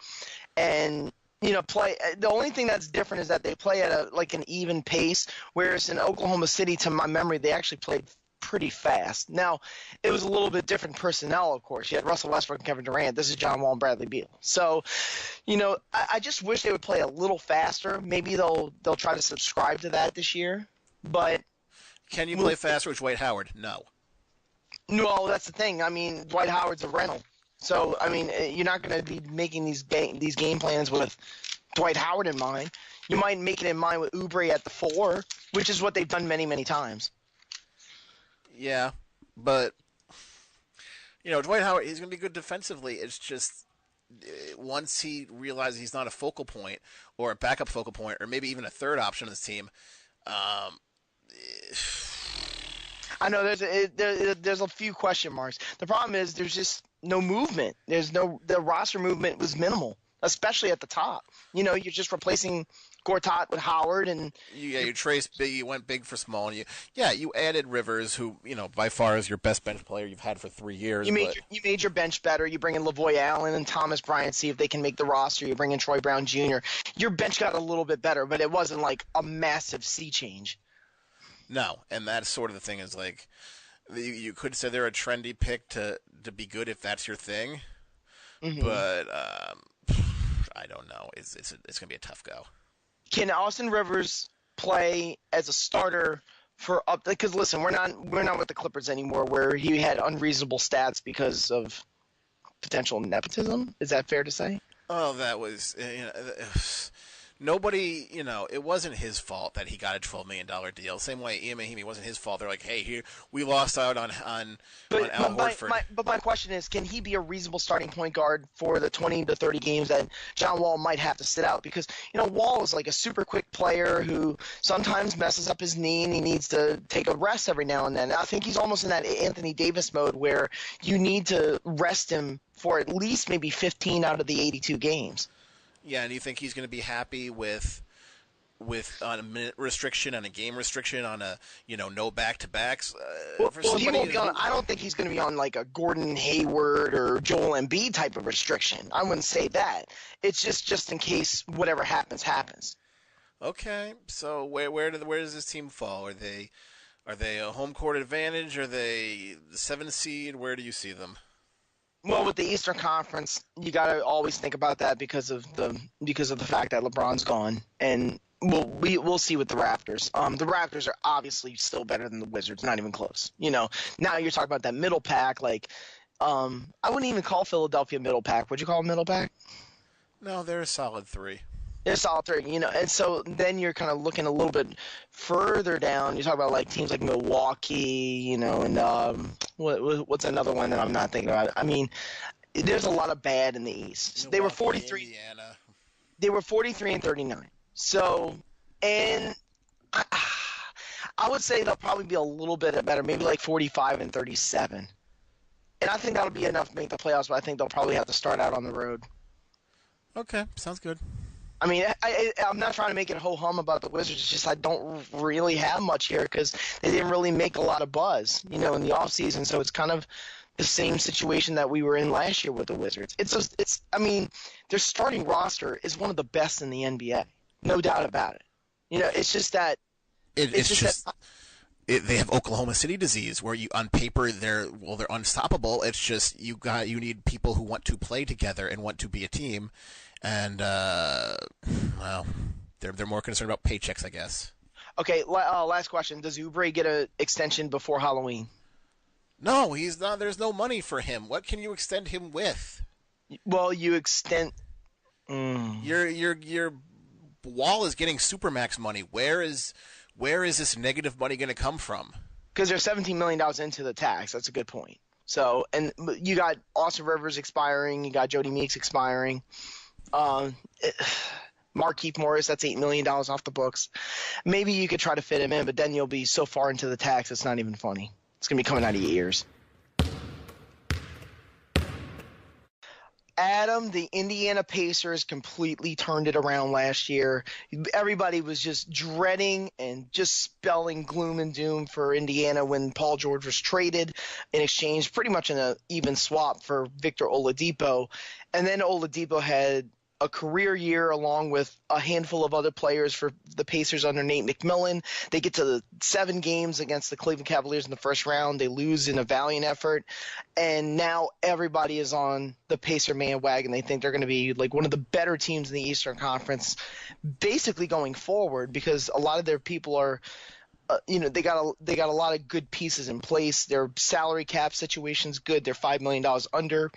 play. The only thing that's different is that they play at an even pace, whereas in Oklahoma City, to my memory, they actually played pretty fast. Now, it was a little bit different personnel, of course. You had Russell Westbrook and Kevin Durant. This is John Wall and Bradley Beal. So, I just wish they would play a little faster. Maybe they'll try to subscribe to that this year. But can you play faster with Dwight Howard? No. No, that's the thing. I mean, Dwight Howard's a rental. So, I mean, you're not going to be making these game plans with Dwight Howard in mind. You might make it in mind with Oubre at the 4, which is what they've done many, many times. Yeah, but, Dwight Howard, he's going to be good defensively. It's just once he realizes he's not a focal point or a backup focal point or maybe even a third option on this team, I know there's a few question marks. The problem is there's just no movement. The roster movement was minimal, especially at the top. You're just replacing Gortat with Howard, and you traced big. You went big for small, and you added Rivers, who by far is your best bench player you've had for 3 years. You made your bench better. You bring in Lavoy Allen and Thomas Bryant, see if they can make the roster. You bring in Troy Brown Jr. Your bench got a little bit better, but it wasn't like a massive sea change. No, and that's sort of the thing is like you could say they're a trendy pick to be good if that's your thing, but I don't know. It's gonna be a tough go. Can Austin Rivers play as a starter for up? Because listen, we're not with the Clippers anymore, where he had unreasonable stats because of potential nepotism. Is that fair to say? Oh, that was nobody, it wasn't his fault that he got a $12 million deal. Same way Ian Mahinmi wasn't his fault. They're like, hey, here we lost out on Al Horford. But my question is, can he be a reasonable starting point guard for the 20 to 30 games that John Wall might have to sit out? Because, Wall is like a super quick player who sometimes messes up his knee and he needs to take a rest every now and then. I think he's almost in that Anthony Davis mode where you need to rest him for at least maybe 15 out of the 82 games. Yeah, and you think he's going to be happy with on a minute restriction, on a game restriction, on a no back-to-backs? He won't be on. I don't think he's going to be on like a Gordon Hayward or Joel Embiid type of restriction. I wouldn't say that. It's just in case whatever happens. Okay, so where does this team fall? Are they a home court advantage? Are they the 7th seed? Where do you see them? Well, with the Eastern Conference, you got to always think about that because of the fact that LeBron's gone, and we'll see with the Raptors. The Raptors are obviously still better than the Wizards, not even close. Now you're talking about that middle pack. Like, I wouldn't even call Philadelphia middle pack. Would you call them middle pack? No, they're a solid 3. They're a solid 3, and so then you're kind of looking a little bit further down. You talk about like teams like Milwaukee, and what's another one that I'm not thinking about? I mean, there's a lot of bad in the East. They were 43. Indiana. They were 43 and 39. So, and I would say they'll probably be a little bit better, maybe like 45 and 37. And I think that'll be enough to make the playoffs, but I think they'll probably have to start out on the road. Okay, sounds good. I mean, I'm not trying to make it ho-hum about the Wizards. It's just I don't really have much here because they didn't really make a lot of buzz, in the offseason. So it's kind of the same situation that we were in last year with the Wizards. I mean, their starting roster is one of the best in the NBA, no doubt about it. It's just that they have Oklahoma City disease, where on paper they're unstoppable. It's just you need people who want to play together and want to be a team. And well, they're more concerned about paychecks, I guess. Okay, last question: does Oubre get an extension before Halloween? No, he's not. There's no money for him. What can you extend him with? Well, you extend. Your Wall is getting supermax money. Where is this negative money going to come from? Because they're $17 million into the tax. That's a good point. So, and you got Austin Rivers expiring. You got Jody Meeks expiring. Markieff Morris, that's $8 million off the books. Maybe you could try to fit him in, but then you'll be so far into the tax it's not even funny. It's going to be coming out of your ears. Adam, the Indiana Pacers completely turned it around last year. Everybody was just dreading and just spelling gloom and doom for Indiana when Paul George was traded in exchange, pretty much in an even swap for Victor Oladipo. And then Oladipo had a career year along with a handful of other players for the Pacers under Nate McMillan. They get to the 7 games against the Cleveland Cavaliers in the first round. They lose in a valiant effort. And now everybody is on the Pacer bandwagon. They think they're going to be like one of the better teams in the Eastern Conference basically going forward because a lot of their people are they got a lot of good pieces in place. Their salary cap situation's good. They're $5 million under.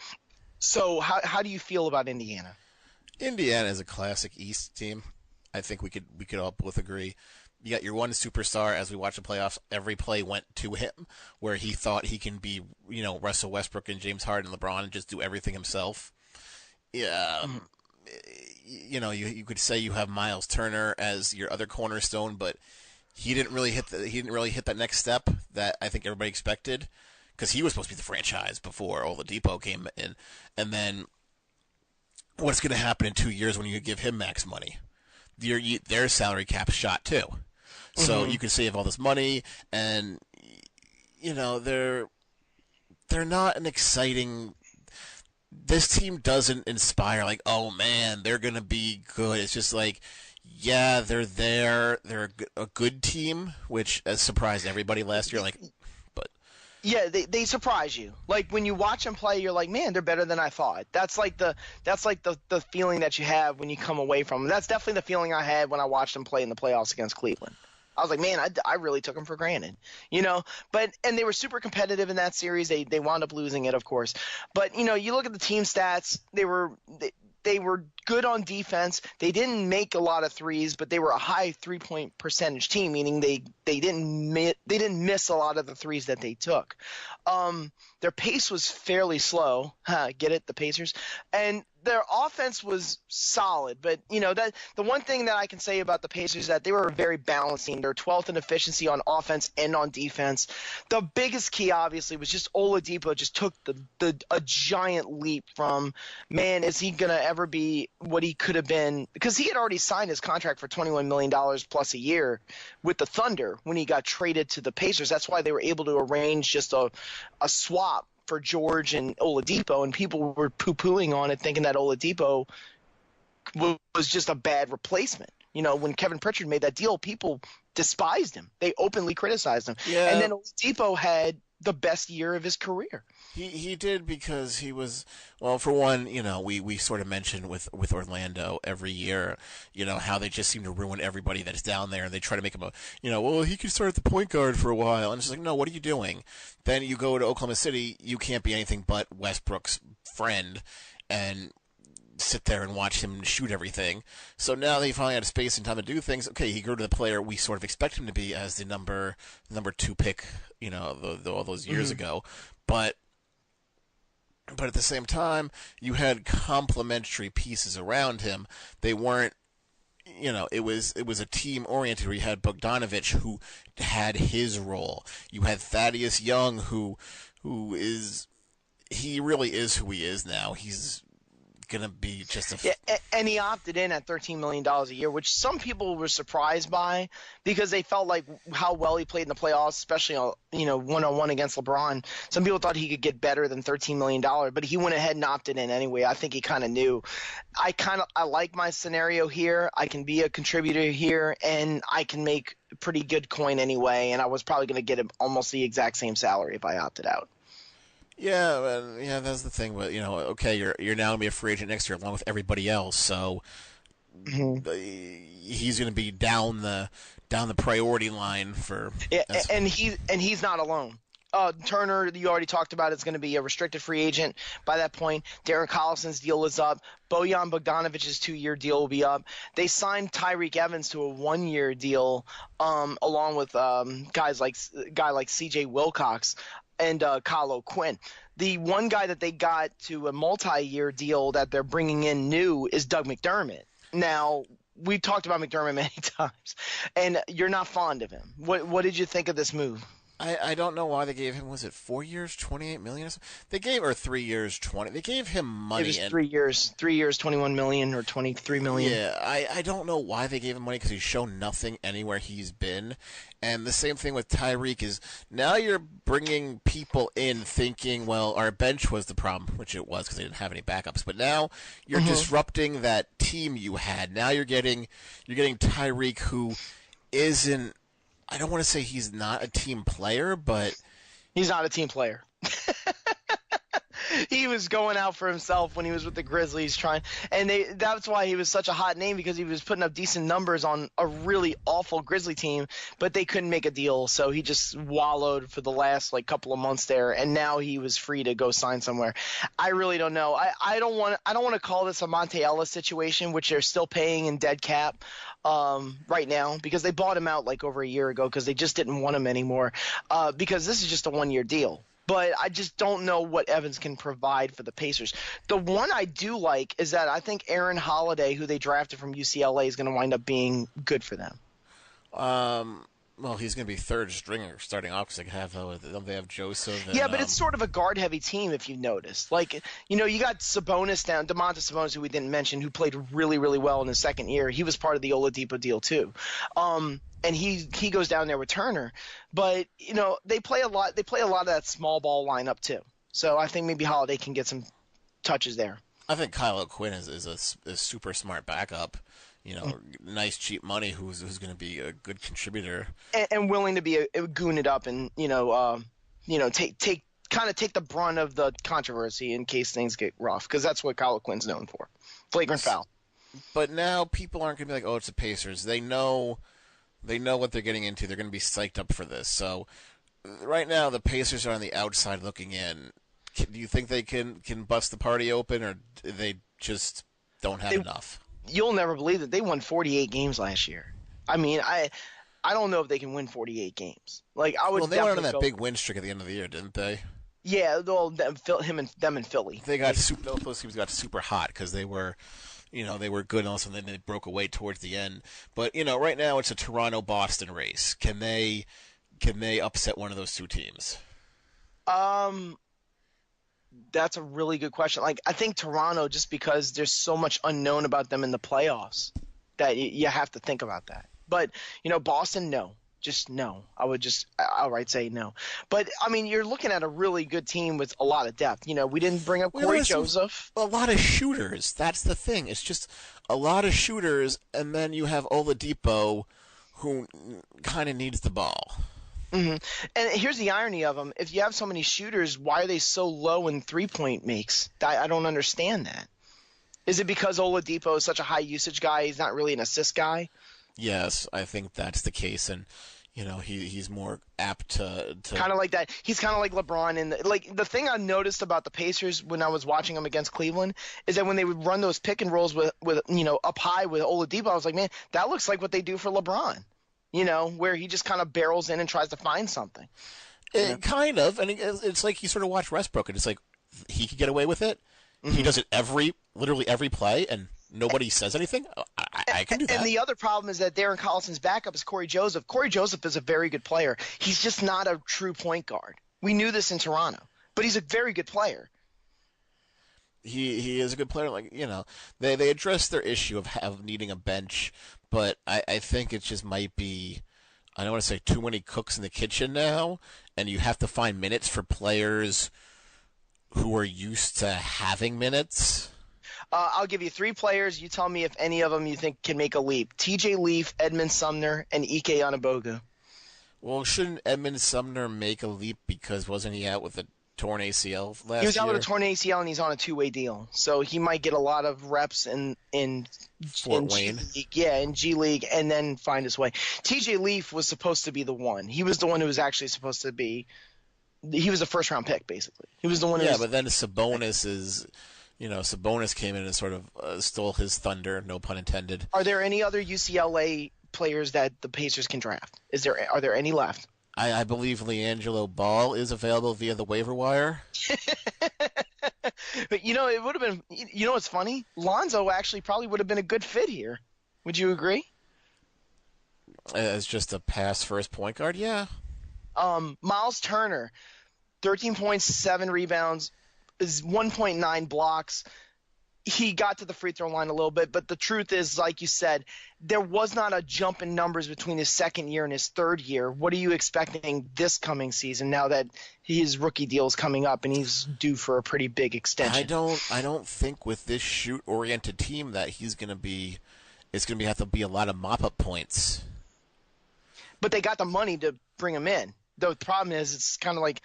So how do you feel about Indiana? Indiana is a classic East team. I think we could all both agree. You got your one superstar. As we watch the playoffs, every play went to him, where he thought he can be, Russell Westbrook and James Harden and LeBron and just do everything himself. Yeah, you could say you have Miles Turner as your other cornerstone, but he didn't really hit that next step that I think everybody expected, because he was supposed to be the franchise before Oladipo came in, and then. What's going to happen in 2 years when you give him max money? Their salary cap shot too. So you can save all this money, and they're not an exciting. This team doesn't inspire like, oh man, they're going to be good. It's just like, yeah, they're there. They're a good team, which has surprised everybody last year. Like, but. Yeah, they surprise you. Like when you watch them play, you're like, man, they're better than I thought. That's like the feeling that you have when you come away from them. That's definitely the feeling I had when I watched them play in the playoffs against Cleveland. I was like, man, I really took them for granted, But they were super competitive in that series. They wound up losing it, of course. But you look at the team stats. They were good on defense. They didn't make a lot of threes, but they were a high 3-point percentage team, meaning they didn't miss a lot of the threes that they took. Their pace was fairly slow. Get it? The Pacers. And their offense was solid, but that the one thing that I can say about the Pacers is that they were a very balanced team. They're 12th in efficiency on offense and on defense. The biggest key, obviously, was just Oladipo just took a giant leap from, man, is he gonna ever be what he could have been? Because he had already signed his contract for $21 million plus a year with the Thunder when he got traded to the Pacers. That's why they were able to arrange just a swap for George and Oladipo, and people were poo-pooing on it, thinking that Oladipo was just a bad replacement. When Kevin Pritchard made that deal, people despised him. They openly criticized him. Yeah. And then Oladipo had the best year of his career. He did because he was, well, for one, we sort of mention with Orlando every year, how they just seem to ruin everybody that's down there, and they try to make him well, he could start at the point guard for a while, and it's like, no, what are you doing? Then you go to Oklahoma City, you can't be anything but Westbrook's friend, and sit there and watch him shoot everything. So now that he finally had space and time to do things, okay, he grew to the player we sort of expect him to be as the number 2 pick, all those years ago, but at the same time, you had complementary pieces around him. They weren't, it was a team oriented where you had Bogdanovich who had his role. You had Thaddeus Young who really is who he is now. He's gonna be just and he opted in at $13 million a year, which some people were surprised by because they felt like how well he played in the playoffs, especially one-on-one against LeBron. Some people thought he could get better than $13 million, but he went ahead and opted in anyway. I think he kind of knew. I like my scenario here. I can be a contributor here, and I can make pretty good coin anyway, and I was probably going to get him almost the exact same salary if I opted out. Yeah, that's the thing. But okay, you're now gonna be a free agent next year along with everybody else. So he's gonna be down the priority line for. Yeah, and he's not alone. Turner, you already talked about, is going to be a restricted free agent by that point. Darren Collison's deal is up. Bojan Bogdanovich's 2-year deal will be up. They signed Tyreek Evans to a 1-year deal, along with guy like C.J. Wilcox and Kyle O'Quinn. The one guy that they got to a multi-year deal that they're bringing in new is Doug McDermott. Now, we've talked about McDermott many times, and you're not fond of him. What did you think of this move? I don't know why they gave him, was it 4 years, $28 million? Or 3 years, 20. They gave him money. It was 3 years, 21 million or 23 million. Yeah, I don't know why they gave him money because he's shown nothing anywhere he's been. And the same thing with Tyreek is now you're bringing people in thinking, well, our bench was the problem, which it was because they didn't have any backups. But now you're disrupting that team you had. Now you're getting Tyreek, who isn't. I don't want to say he's not a team player, but he's not a team player. He was going out for himself when he was with the Grizzlies that's why he was such a hot name, because he was putting up decent numbers on a really awful Grizzly team, but they couldn't make a deal, so he just wallowed for the last couple of months there, and now he was free to go sign somewhere. I really don't know. I don't want to call this a Monte Ellis situation, which they're still paying in dead cap right now, because they bought him out over a year ago because they just didn't want him anymore, because this is just a 1-year deal. But I just don't know what Evans can provide for the Pacers. The one I do like is that I think Aaron Holiday, who they drafted from UCLA, is going to wind up being good for them. Well, he's going to be third stringer starting off because they have Joseph. And, yeah, but it's sort of a guard-heavy team if you've noticed. You got Sabonis down, Domantas Sabonis, who we didn't mention, who played really, really well in his second year. He was part of the Oladipo deal too. And he goes down there with Turner. But, they play a lot of that small ball lineup too. So I think maybe Holiday can get some touches there. I think Kyle O'Quinn is a super smart backup. Nice cheap money who's going to be a good contributor and willing to be goon it up and take the brunt of the controversy in case things get rough, because that's what Kyle Quinn's known for, flagrant foul. But now people aren't going to be like, oh, it's the Pacers. They know what they're getting into. They're going to be psyched up for this. So right now the Pacers are on the outside looking in. Do you think they can bust the party open, or they just don't have enough. You'll never believe that they won 48 games last year. I mean, I don't know if they can win 48 games. Like I would. Well, they went on that big win streak at the end of the year, didn't they? Yeah, them in Philly. They got those teams got super hot because they were, they were good, and all of a sudden they broke away towards the end. But right now it's a Toronto-Boston race. Can they upset one of those two teams? That's a really good question. Like I think Toronto, just because there's so much unknown about them in the playoffs, that you have to think about that. But Boston, no. Just no. I would just outright say no. But, I mean, you're looking at a really good team with a lot of depth. We didn't bring up Corey Joseph. A lot of shooters. That's the thing. It's just a lot of shooters, and then you have Oladipo, who kind of needs the ball. Mm-hmm. And here's the irony of them. If you have so many shooters, why are they so low in three-point makes? I don't understand that. Is it because Oladipo is such a high-usage guy, he's not really an assist guy? Yes, I think that's the case, and he's more apt to kind of like that. He's kind of like LeBron. And the thing I noticed about the Pacers when I was watching them against Cleveland is that when they would run those pick and rolls with up high with Oladipo, I was like, man, that looks like what they do for LeBron. Where he just kind of barrels in and tries to find something. Kind of, and it's like you sort of watch Westbrook, and it's like he could get away with it. Mm-hmm. He does it literally every play, and nobody says anything. I can do that. And the other problem is that Darren Collison's backup is Corey Joseph. Corey Joseph is a very good player. He's just not a true point guard. We knew this in Toronto, but he's a very good player. He is a good player. They addressed their issue of needing a bench, but I think it just might be, I don't want to say too many cooks in the kitchen now, and you have to find minutes for players who are used to having minutes. I'll give you three players. You tell me if any of them you think can make a leap. TJ Leaf, Edmund Sumner, and Ike Anigbogu. Well, shouldn't Edmund Sumner make a leap because wasn't he out with a torn ACL last year? He was out with a torn ACL, and he's on a two-way deal. So he might get a lot of reps in Fort Wayne. In G League, and then find his way. TJ Leaf was supposed to be the one. He was the one who was actually supposed to be – he was a first-round pick, basically. He was the one who but then Sabonis is – Sabonis came in and sort of stole his thunder, no pun intended. Are there any other UCLA players that the Pacers can draft? Are there any left? I believe LiAngelo Ball is available via the waiver wire. But, it would have been – what's funny? Lonzo actually probably would have been a good fit here. Would you agree? As just a pass-first point guard, yeah. Miles Turner, 13.7 rebounds, is 1.9 blocks. He got to the free throw line a little bit, but the truth is, like you said, there was not a jump in numbers between his second year and his third year. What are you expecting this coming season now that his rookie deal is coming up and he's due for a pretty big extension? I don't think with this shoot-oriented team that it's going to have to be a lot of mop-up points. But they got the money to bring him in. The problem is it's kind of like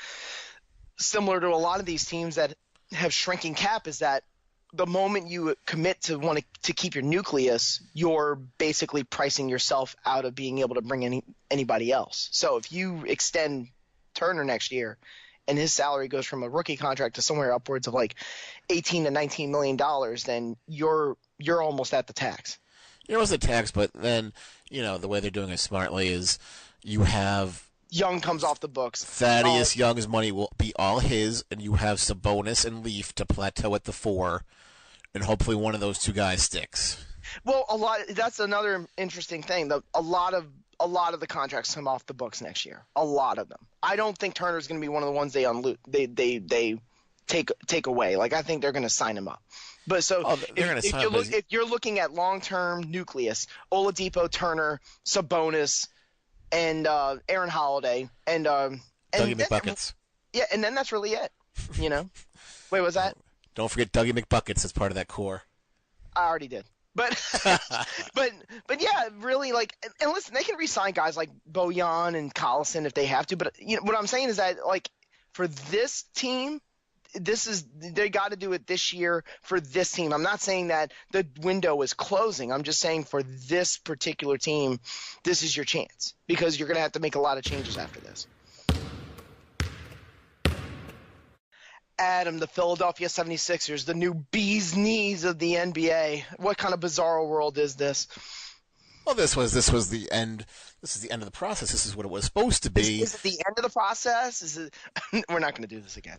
similar to a lot of these teams that have shrinking cap is that the moment you commit to want to keep your nucleus, you're basically pricing yourself out of being able to bring anybody else. So if you extend Turner next year and his salary goes from a rookie contract to somewhere upwards of like $18 to $19 million, then you're almost at the tax. You're almost at the tax, but then, the way they're doing it smartly is you have Young comes off the books. Thaddeus Young's money will be all his, and you have Sabonis and Leaf to plateau at the 4, and hopefully one of those two guys sticks. Well, that's another interesting thing. A lot of the contracts come off the books next year. A lot of them. I don't think Turner's going to be one of the ones they take away. Like I think they're going to sign him up. But if you're looking at long-term nucleus, Oladipo, Turner, Sabonis, and Aaron Holiday, and Dougie McBuckets. Yeah, and then that's really it. Wait, was that? Don't forget Dougie McBuckets as part of that core. I already did. But but yeah, really and listen, they can re-sign guys like Bojan and Collison if they have to. But what I'm saying is that for this team, they got to do it this year for this team. I'm not saying that the window is closing. I'm just saying for this particular team, this is your chance because you're going to have to make a lot of changes after this. Adam, the Philadelphia 76ers, the new bee's knees of the NBA. What kind of bizarre world is this? Well, this was the end. This is the end of the process. This is what it was supposed to be. Is it the end of the process? We're not going to do this again.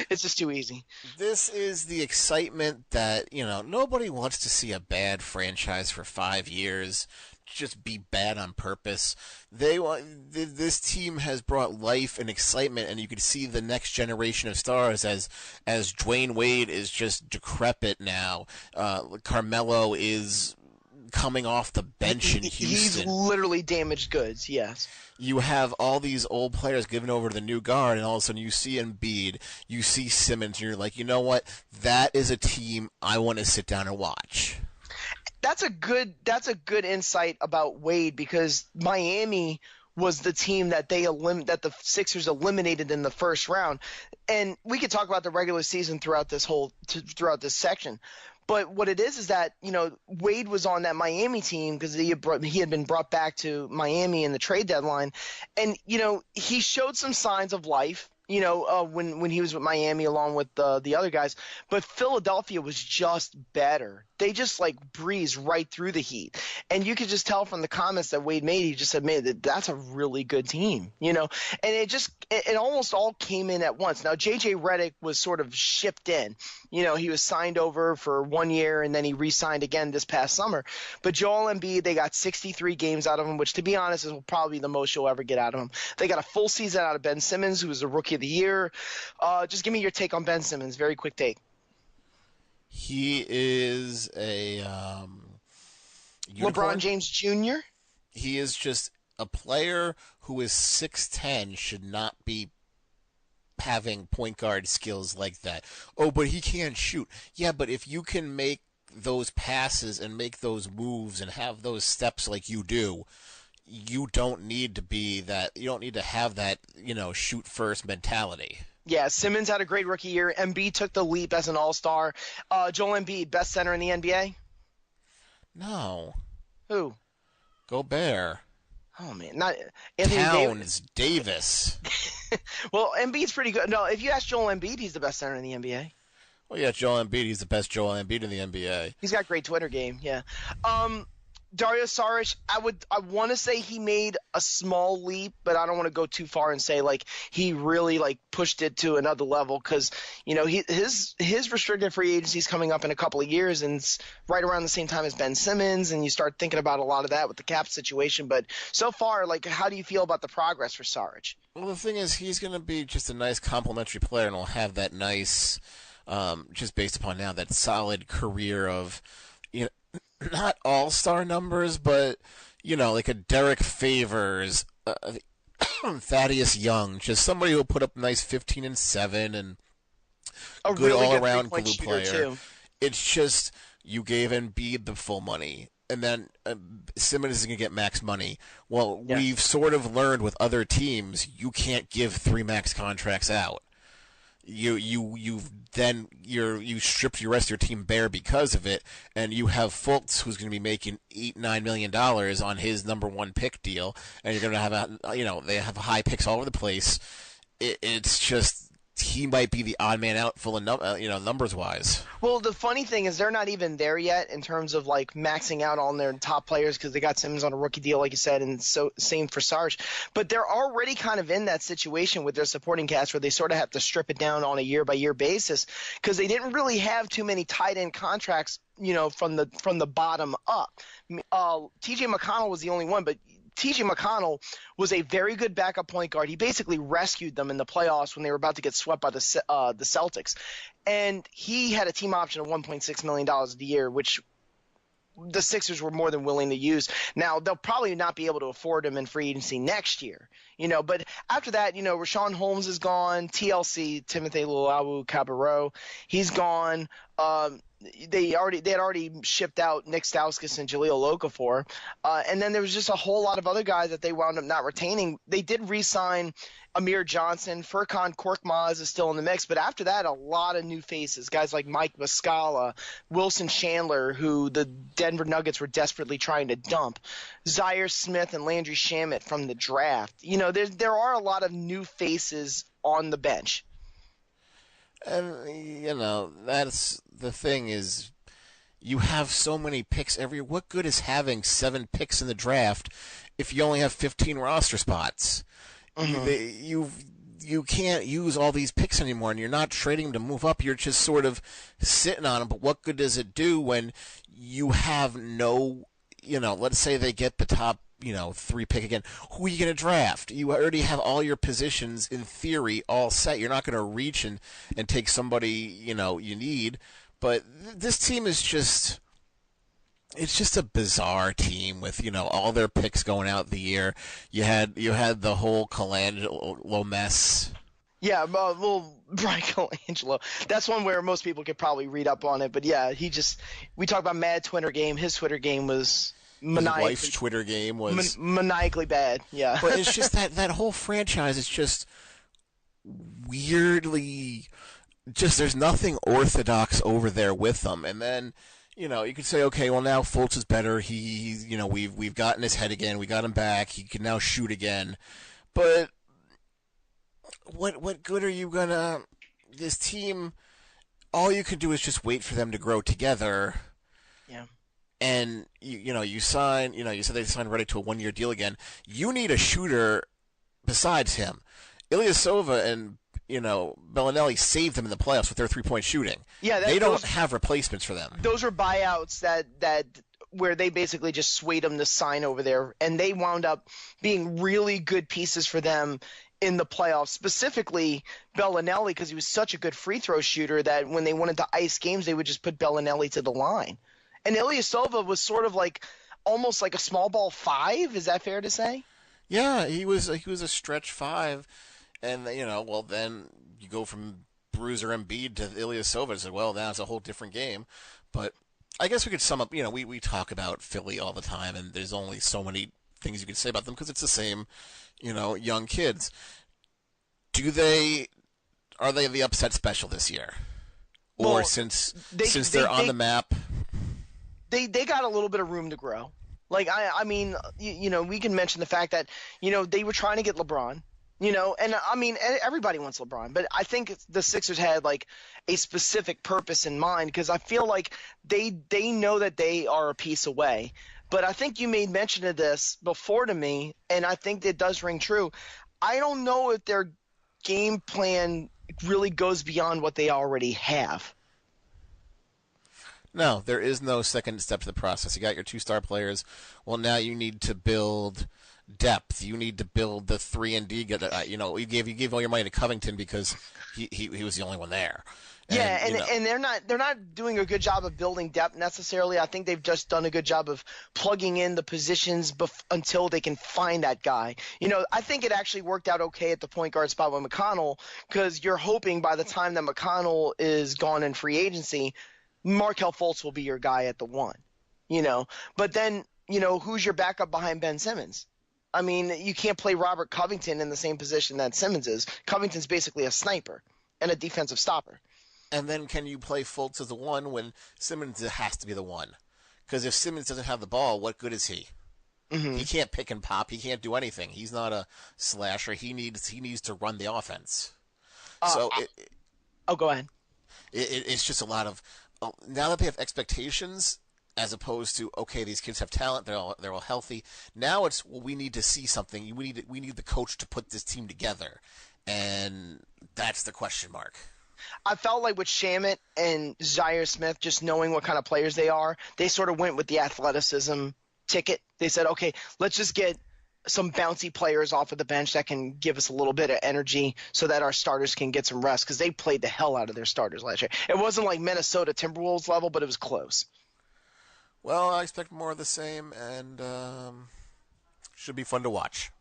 It's just too easy. This is the excitement that, nobody wants to see a bad franchise for 5 years just be bad on purpose. This team has brought life and excitement, and you can see the next generation of stars as Dwayne Wade is just decrepit now. Carmelo is coming off the bench in Houston. He's literally damaged goods, yes. You have all these old players given over to the new guard, and all of a sudden you see Embiid, you see Simmons, and you're like, you know what? That is a team I want to sit down and watch. That's a good insight about Wade, because Miami was the team that that the Sixers eliminated in the first round, and we could talk about the regular season throughout this section. But what it is that, Wade was on that Miami team because he had been brought back to Miami in the trade deadline. And, he showed some signs of life, when he was with Miami along with the other guys. But Philadelphia was just better. They just breezed right through the Heat. And you could just tell from the comments that Wade made, he just said, man, that's a really good team, and it almost all came in at once. Now, JJ Redick was sort of shipped in. He was signed over for 1 year and then he re-signed again this past summer. But Joel Embiid, they got 63 games out of him, which to be honest is probably the most you'll ever get out of him. They got a full season out of Ben Simmons, who was a rookie of the year. Just give me your take on Ben Simmons. Very quick take. He is a LeBron James Jr.? He is just a player who is 6'10", should not be having point guard skills like that. Oh, but he can't shoot. Yeah, but if you can make those passes and make those moves and have those steps like you do, you don't need to be that. You don't need to have that, shoot first mentality. Yeah, Simmons had a great rookie year. Embiid took the leap as an all-star. Joel Embiid, best center in the NBA? No. Who? Gobert. Oh, man. Not Anthony Towns, Davis. Well, Embiid's pretty good. No, if you ask Joel Embiid, he's the best center in the NBA. Well, yeah, Joel Embiid. He's the best Joel Embiid in the NBA. He's got great Twitter game, yeah. Dario Saric, I want to say he made a small leap, but I don't want to go too far and say he really pushed it to another level, because his restricted free agency is coming up in a couple of years, and it's right around the same time as Ben Simmons, and you start thinking about a lot of that with the cap situation. But so far, how do you feel about the progress for Saric? Well, the thing is, he's going to be just a nice complimentary player, and will have that nice, just based upon now, that solid career of not all-star numbers, but, like a Derek Favors, Thaddeus Young, just somebody who will put up nice 15 and 7 and a good really all-around good glue player. Too. It's just you gave Embiid the full money, and then Simmons is going to get max money. Well, yeah. We've sort of learned with other teams, you can't give 3 max contracts out. You stripped the rest of your team bare because of it, and you have Fultz, who's going to be making $8-9 million on his number 1 pick deal, and you're going to have they have high picks all over the place. It's just he might be the odd man out, full of numbers wise. Well, the funny thing is they're not even there yet in terms of maxing out on their top players, because they got Simmons on a rookie deal, like you said, and so same for Sarge. But they're already kind of in that situation with their supporting cast where they sort of have to strip it down on a year by year basis, because they didn't really have too many tight end contracts, from the bottom up. T.J. McConnell was the only one, but T.J. McConnell was a very good backup point guard. He basically rescued them in the playoffs when they were about to get swept by the Celtics. And he had a team option of $1.6 million a year, which the Sixers were more than willing to use. Now, they'll probably not be able to afford him in free agency next year, but after that, Rashawn Holmes is gone, TLC, Timothy Luwawu-Cabarrot, he's gone. They had already shipped out Nick Stauskas and Jahlil Okafor, and then there was just a whole lot of other guys that they wound up not retaining. They did re-sign Amir Johnson. Furkan Korkmaz is still in the mix, but after that, a lot of new faces, guys like Mike Muscala, Wilson Chandler, who the Denver Nuggets were desperately trying to dump, Zaire Smith and Landry Shamet from the draft. There are a lot of new faces on the bench. And that's the thing is, you have so many picks every year. What good is having 7 picks in the draft if you only have 15 roster spots? Mm-hmm. You can't use all these picks anymore, and you're not trading them to move up. You're just sort of sitting on them. But what good does it do when you have no, let's say they get the top, 3 pick again. Who are you going to draft? You already have all your positions, in theory, all set. You're not going to reach and take somebody, you need. But this team is just... It's just a bizarre team with, all their picks going out the year. You had the whole Colangelo mess. Yeah, little Brian Colangelo. That's one where most people could probably read up on it. But yeah, we talk about mad Twitter game. His Twitter game was maniacally. His wife's Twitter game was maniacally bad. Yeah. But it's just that whole franchise is just weirdly, there's nothing orthodox over there with them. And then, you could say, okay, well now Fultz is better. He's, we've gotten his head again. We got him back. He can now shoot again. But what good are you gonna? This team, all you can do is just wait for them to grow together. Yeah. And you sign. You said they signed Reddick to a 1-year deal again. You need a shooter besides him. Ilyasova and Bellinelli saved them in the playoffs with their 3-point shooting. Yeah, they don't have replacements for them. Those were buyouts that where they basically just swayed them to sign over there, and they wound up being really good pieces for them in the playoffs. Specifically, Bellinelli, because he was such a good free throw shooter that when they wanted to ice games, they would just put Bellinelli to the line. And Ilyasova was sort of almost like a small ball 5. Is that fair to say? Yeah, he was a stretch 5. And, then you go from Bruiser Embiid to Ilyasova and say, well, now it's a whole different game. But I guess we could sum up, we talk about Philly all the time, and there's only so many things you can say about them because it's the same, young kids. Are they the upset special this year? Or since they're on the map? They got a little bit of room to grow. I mean, we can mention the fact that, they were trying to get LeBron. And I mean, everybody wants LeBron, but I think the Sixers had a specific purpose in mind because I feel like they know that they are a piece away. But I think you made mention of this before to me, and I think it does ring true. I don't know if their game plan really goes beyond what they already have. No, there is no second step to the process. You got your 2 star players. Well, now you need to build depth. You need to build the 3-and-D. You gave all your money to Covington because he was the only one there. And they're not doing a good job of building depth necessarily. I think they've just done a good job of plugging in the positions until they can find that guy. I think it actually worked out okay at the point guard spot with McConnell because you're hoping by the time that McConnell is gone in free agency, Markelle Fultz will be your guy at the 1. But then who's your backup behind Ben Simmons? I mean, you can't play Robert Covington in the same position that Simmons is. Covington's basically a sniper and a defensive stopper. And then can you play Fultz as the 1 when Simmons has to be the 1? Because if Simmons doesn't have the ball, what good is he? Mm-hmm. He can't pick and pop. He can't do anything. He's not a slasher. He needs to run the offense. Go ahead. It's just a lot of now that they have expectations. As opposed to, okay, these kids have talent, they're all healthy. Now it's, well, we need to see something. We need the coach to put this team together, and that's the question mark. I felt like with Shamet and Zaire Smith, just knowing what kind of players they are, they sort of went with the athleticism ticket. They said, okay, let's just get some bouncy players off of the bench that can give us a little bit of energy so that our starters can get some rest because they played the hell out of their starters last year. It wasn't like Minnesota Timberwolves level, but it was close. Well, I expect more of the same, and should be fun to watch.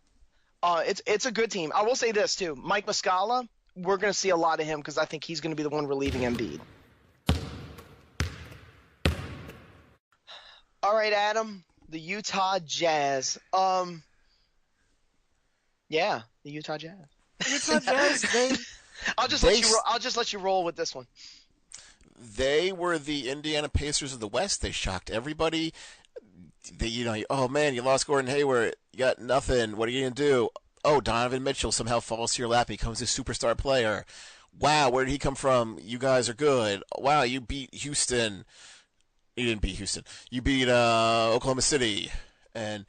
It's a good team. I will say this, too. Mike Muscala, we're going to see a lot of him because I think he's going to be the one relieving Embiid. All right, Adam, the Utah Jazz. Yeah, the Utah Jazz. Utah Jazz, I'll just let you roll with this one. They were the Indiana Pacers of the West. They shocked everybody. Oh man, you lost Gordon Hayward. You got nothing. What are you gonna do? Oh, Donovan Mitchell somehow falls to your lap, becomes a superstar player. wow, where did he come from? You guys are good. Wow, you beat Houston. You didn't beat Houston. You beat Oklahoma City. And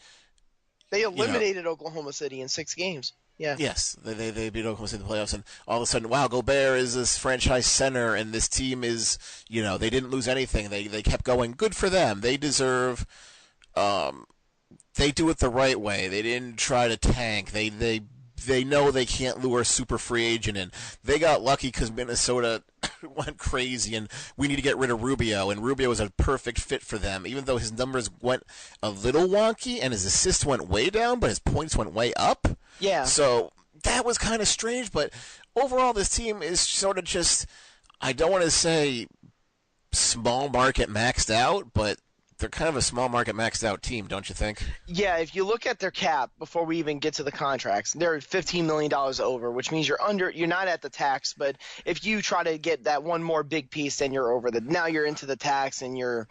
they eliminated Oklahoma City in 6 games. Yeah. Yes, they beat Oklahoma City in the playoffs, and all of a sudden, wow, Gobert is this franchise center, and this team is, they didn't lose anything. They kept going. Good for them. They deserve. They do it the right way. They didn't try to tank. They know they can't lure a super free agent in. They got lucky because Minnesota went crazy, and we need to get rid of Rubio, and Rubio was a perfect fit for them, even though his numbers went a little wonky and his assists went way down, but his points went way up. Yeah. So that was kind of strange, but overall this team is sort of just, I don't want to say small market maxed out, but they're kind of a small market maxed out team, don't you think? Yeah, if you look at their cap before we even get to the contracts, they're $15 million over, which means you're not at the tax, but if you try to get that one more big piece, then you're over now you're into the tax and you're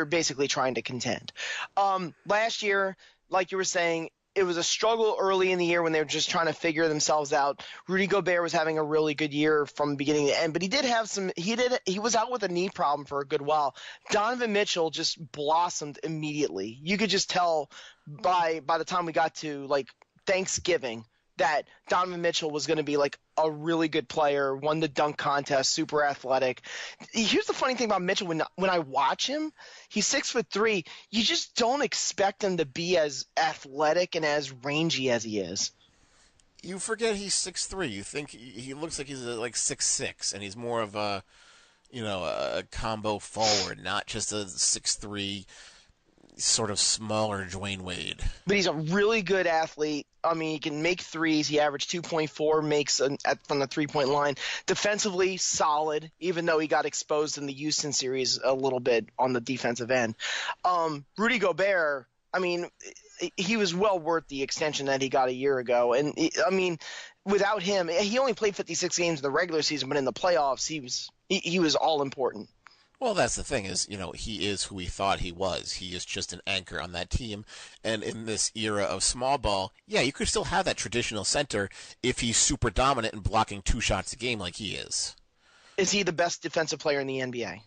basically trying to contend. Last year, like you were saying, it was a struggle early in the year when they were just trying to figure themselves out. Rudy Gobert was having a really good year from beginning to end, but he was out with a knee problem for a good while. Donovan Mitchell just blossomed immediately. You could just tell by the time we got to like Thanksgiving that Donovan Mitchell was going to be like a really good player, won the dunk contest, super athletic. Here's the funny thing about Mitchell. When I watch him, he's 6'3". You just don't expect him to be as athletic and as rangy as he is. You forget he's 6'3". You think he looks like he's like 6'6", and he's more of a combo forward, not just a 6'3", sort of smaller Dwayne Wade. But he's a really good athlete. I mean, he can make threes. He averaged 2.4 makes from the three-point line. Defensively, solid, even though he got exposed in the Houston series a little bit on the defensive end. Rudy Gobert, I mean, he was well worth the extension that he got a year ago. And, I mean, without him, he only played 56 games in the regular season, but in the playoffs, he was all important. Well, that's the thing is, he is who we thought he was. He is just an anchor on that team. And in this era of small ball, yeah, you could still have that traditional center if he's super dominant and blocking 2 shots a game like he is. Is he the best defensive player in the NBA?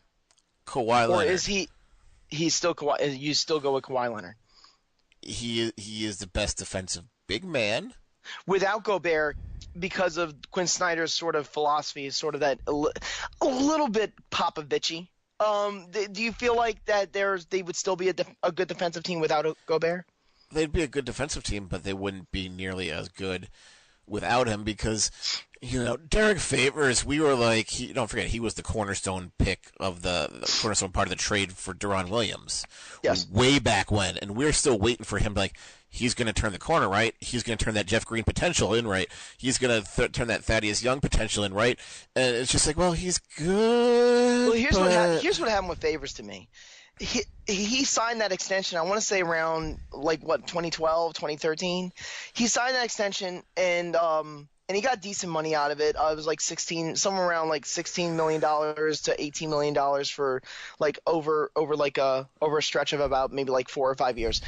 Kawhi Leonard. Or is he's still Kawhi? You still go with Kawhi Leonard? He is the best defensive big man. Without Gobert, because of Quinn Snyder's sort of philosophy, is sort of that a little bit Popovich-y. Do you feel like that they would still be a good defensive team without Gobert? They'd be a good defensive team, but they wouldn't be nearly as good without him because, Derek Favors, we were like, don't forget, he was the cornerstone pick of the cornerstone part of the trade for Deron Williams. Yes. Way back when, and we're still waiting for him, like, he's going to turn the corner, right? He's going to turn that Jeff Green potential in, right? He's going to turn that Thaddeus Young potential in, right? And it's just like, well, he's good. Well, here's what happened with Favors to me. He signed that extension, I want to say around, 2012, 2013. He signed that extension, and he got decent money out of it. It was somewhere around $16 million to $18 million for over a stretch of about maybe 4 or 5 years.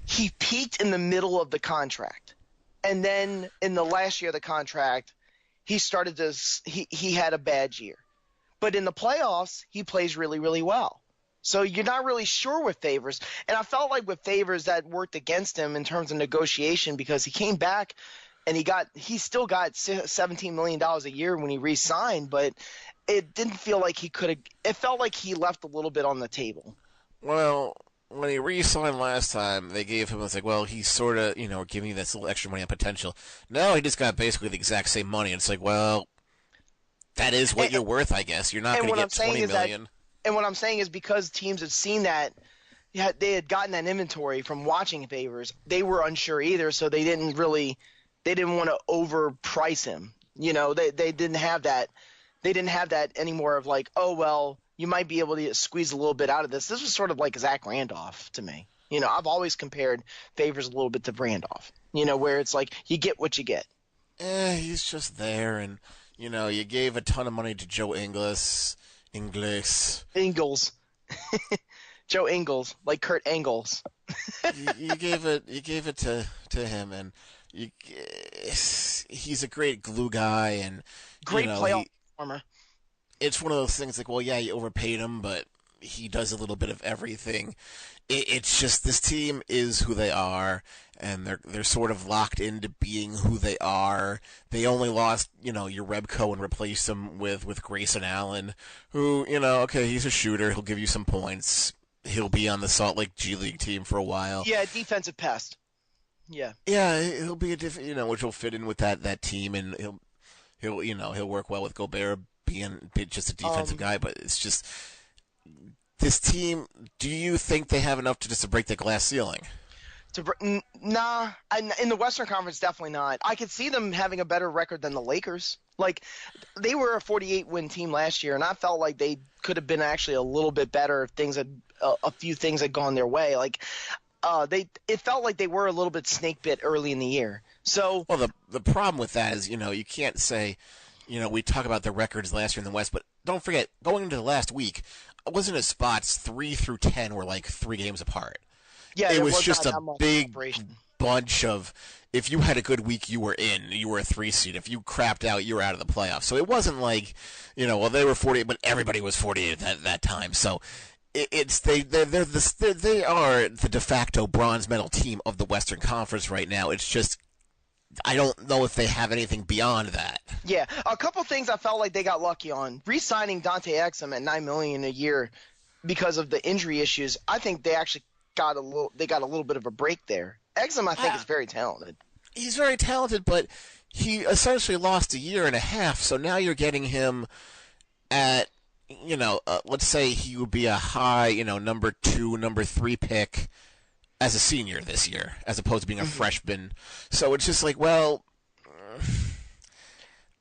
He peaked in the middle of the contract, and then in the last year of the contract, he had a bad year. But in the playoffs, he plays really, really well. So you're not really sure with Favors. And I felt like with Favors that worked against him in terms of negotiation because he came back and he still got $17 million a year when he re-signed, but it didn't feel like it felt like he left a little bit on the table. Well, when he re-signed last time, they gave him, he's sort of, giving you this little extra money on potential. Now he just got basically the exact same money. And it's like, well, that is what you're worth, I guess. You're not going to get $20 million. And what I'm saying is because teams had seen that, they had gotten that inventory from watching Favors, they were unsure either, so they didn't want to overprice him. They didn't have that. They didn't have that anymore of oh, well, you might be able to squeeze a little bit out of this. This was sort of like Zach Randolph to me. I've always compared Favors a little bit to Randolph, where it's you get what you get. He's just there, and, you gave a ton of money to Joe Ingles. Joe Ingles, like Kurt Angles. you gave it to him, and he's a great glue guy, and great Former. It's one of those things like, well, yeah, you overpaid him, but he does a little bit of everything. It's just this team is who they are, and they're sort of locked into being who they are. They only lost, your Rebco and replaced him with Grayson Allen, who, okay, he's a shooter. He'll give you some points. He'll be on the Salt Lake G League team for a while. Yeah, defensive pest. Yeah. Yeah, he'll be a different, which will fit in with that team, and he'll work well with Gobert being just a defensive guy. But it's just this team. Do you think they have enough to break the glass ceiling? Nah, in the Western Conference, definitely not. I could see them having a better record than the Lakers. Like, they were a 48-win team last year, and I felt like they could have been actually a little bit better if a few things had gone their way. Like, it felt like they were a little bit snake bit early in the year. So, well, the problem with that is, you can't say, we talk about the records last year in the West, but don't forget, going into the last week, wasn't it spots 3 through 10 were like 3 games apart. Yeah, it was just a big celebration. Bunch of, if you had a good week, you were in. You were a 3 seed. If you crapped out, you were out of the playoffs. So it wasn't like, well, they were 48, but everybody was 48 at that time. So they are the de facto bronze medal team of the Western Conference right now. It's just, I don't know if they have anything beyond that. Yeah, a couple things I felt like they got lucky on. Re-signing Dante Exum at $9 million a year because of the injury issues. I think they actually got a little bit of a break there. Exum, I think, is very talented. He's very talented, but he essentially lost a year and a half. So now you're getting him at, let's say he would be a high, number 2, number 3 pick as a senior this year, as opposed to being a freshman. So it's just like, well,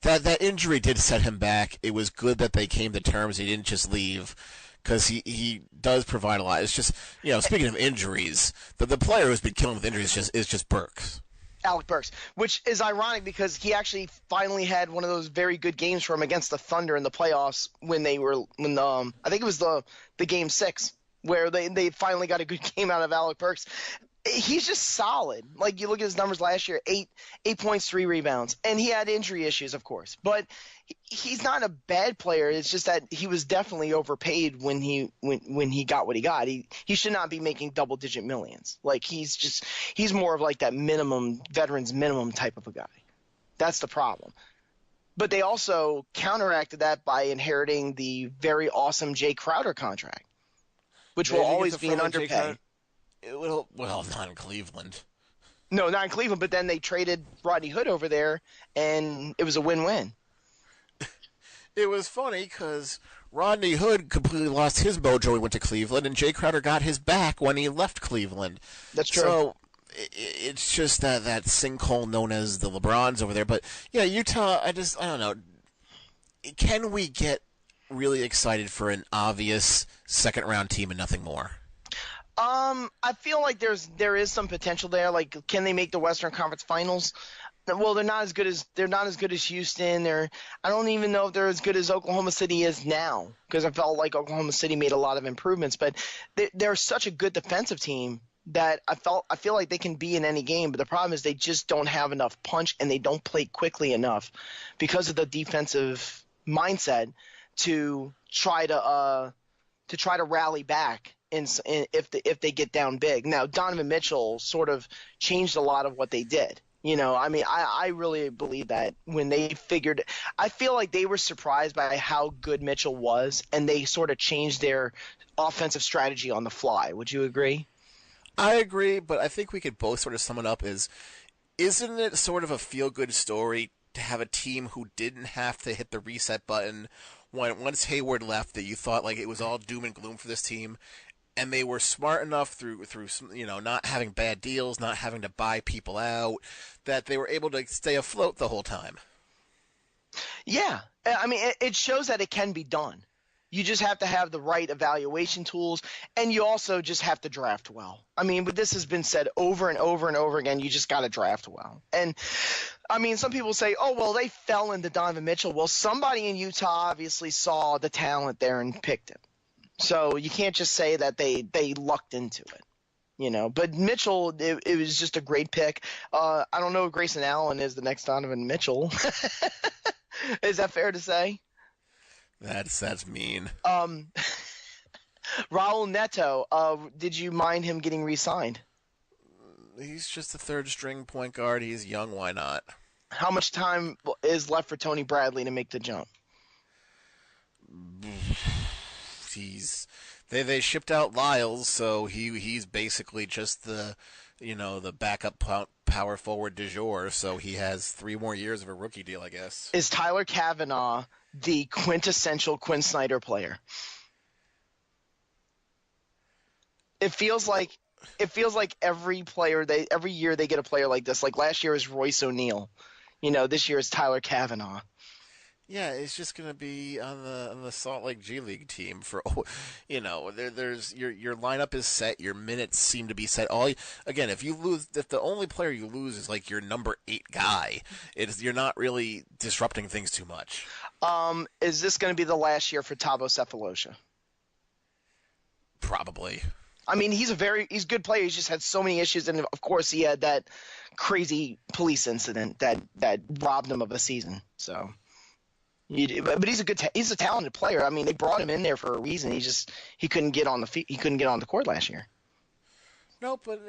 that injury did set him back. It was good that they came to terms. He didn't just leave, because he does provide a lot. It's just, speaking of injuries, the player who's been killing with injuries is just Burks. Alec Burks, which is ironic because he actually finally had one of those very good games for him against the Thunder in the playoffs when I think it was the game 6 where they finally got a good game out of Alec Burks. He's just solid. Like, you look at his numbers last year, 8 points, 3 rebounds, and he had injury issues, of course. But he's not a bad player. It's just that he was definitely overpaid when he got what he got. He should not be making double-digit millions. Like, he's more of like that veterans minimum type of a guy. That's the problem. But they also counteracted that by inheriting the very awesome Jay Crowder contract, which will always be an underpay. Well, not in Cleveland. No, not in Cleveland, but then they traded Rodney Hood over there, and it was a win-win. It was funny because Rodney Hood completely lost his mojo when he went to Cleveland, and Jay Crowder got his back when he left Cleveland. That's true. So it's just that sinkhole known as the LeBrons over there. But, yeah, Utah, I don't know. Can we get really excited for an obvious second-round team and nothing more? I feel like there is some potential there. Like, can they make the Western Conference Finals? Well, they're not as good as Houston. I don't even know if they're as good as Oklahoma City is now, because I felt like Oklahoma City made a lot of improvements. But they're such a good defensive team that I feel like they can be in any game. But the problem is they just don't have enough punch, and they don't play quickly enough because of the defensive mindset to try to rally back. If they get down big. Now, Donovan Mitchell sort of changed a lot of what they did. I really believe that when they figured – I feel like they were surprised by how good Mitchell was, and they sort of changed their offensive strategy on the fly. Would you agree? I agree, but I think we could both sort of sum it up as, isn't it sort of a feel-good story to have a team who didn't have to hit the reset button once Hayward left, that you thought like it was all doom and gloom for this team, and they were smart enough through not having bad deals, not having to buy people out, that they were able to stay afloat the whole time. Yeah. I mean, it shows that it can be done. You just have to have the right evaluation tools, and you also just have to draft well. I mean, but this has been said over and over and over again. You just got to draft well. And, I mean, some people say, oh, well, they fell into Donovan Mitchell. Well, somebody in Utah obviously saw the talent there and picked him. So you can't just say that they lucked into it, But Mitchell, it was just a great pick. I don't know if Grayson Allen is the next Donovan Mitchell. Is that fair to say? That's mean. Raul Neto, did you mind him getting re-signed? He's just a third-string point guard. He's young. Why not? How much time is left for Tony Bradley to make the jump? They shipped out Lyles, so he's basically just the backup power forward du jour. So he has 3 more years of a rookie deal, I guess. Is Tyler Kavanaugh the quintessential Quinn Snyder player? It feels like every year they get a player like this. Like last year is Royce O'Neal. This year is Tyler Kavanaugh. Yeah, it's just going to be on the Salt Lake G League team for, there's your lineup is set, your minutes seem to be set. If the only player you lose is like your number 8 guy, you're not really disrupting things too much. Is this going to be the last year for Thabo Sefolosha? Probably. I mean, he's a good player. He's just had so many issues, and of course, he had that crazy police incident that robbed him of a season. So, but he's a talented player. I mean, they brought him in there for a reason. He couldn't get on the court last year. No, but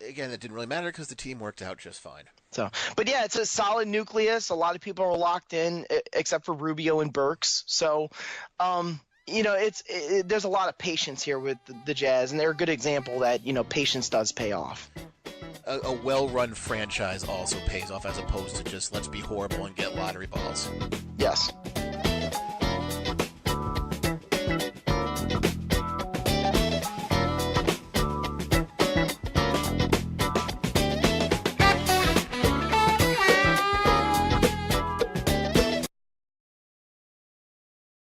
again, it didn't really matter because the team worked out just fine. So, but yeah, it's a solid nucleus. A lot of people are locked in, except for Rubio and Burks. So, there's a lot of patience here with the Jazz, and they're a good example that patience does pay off. A well-run franchise also pays off, as opposed to just let's be horrible and get lottery balls. Yes.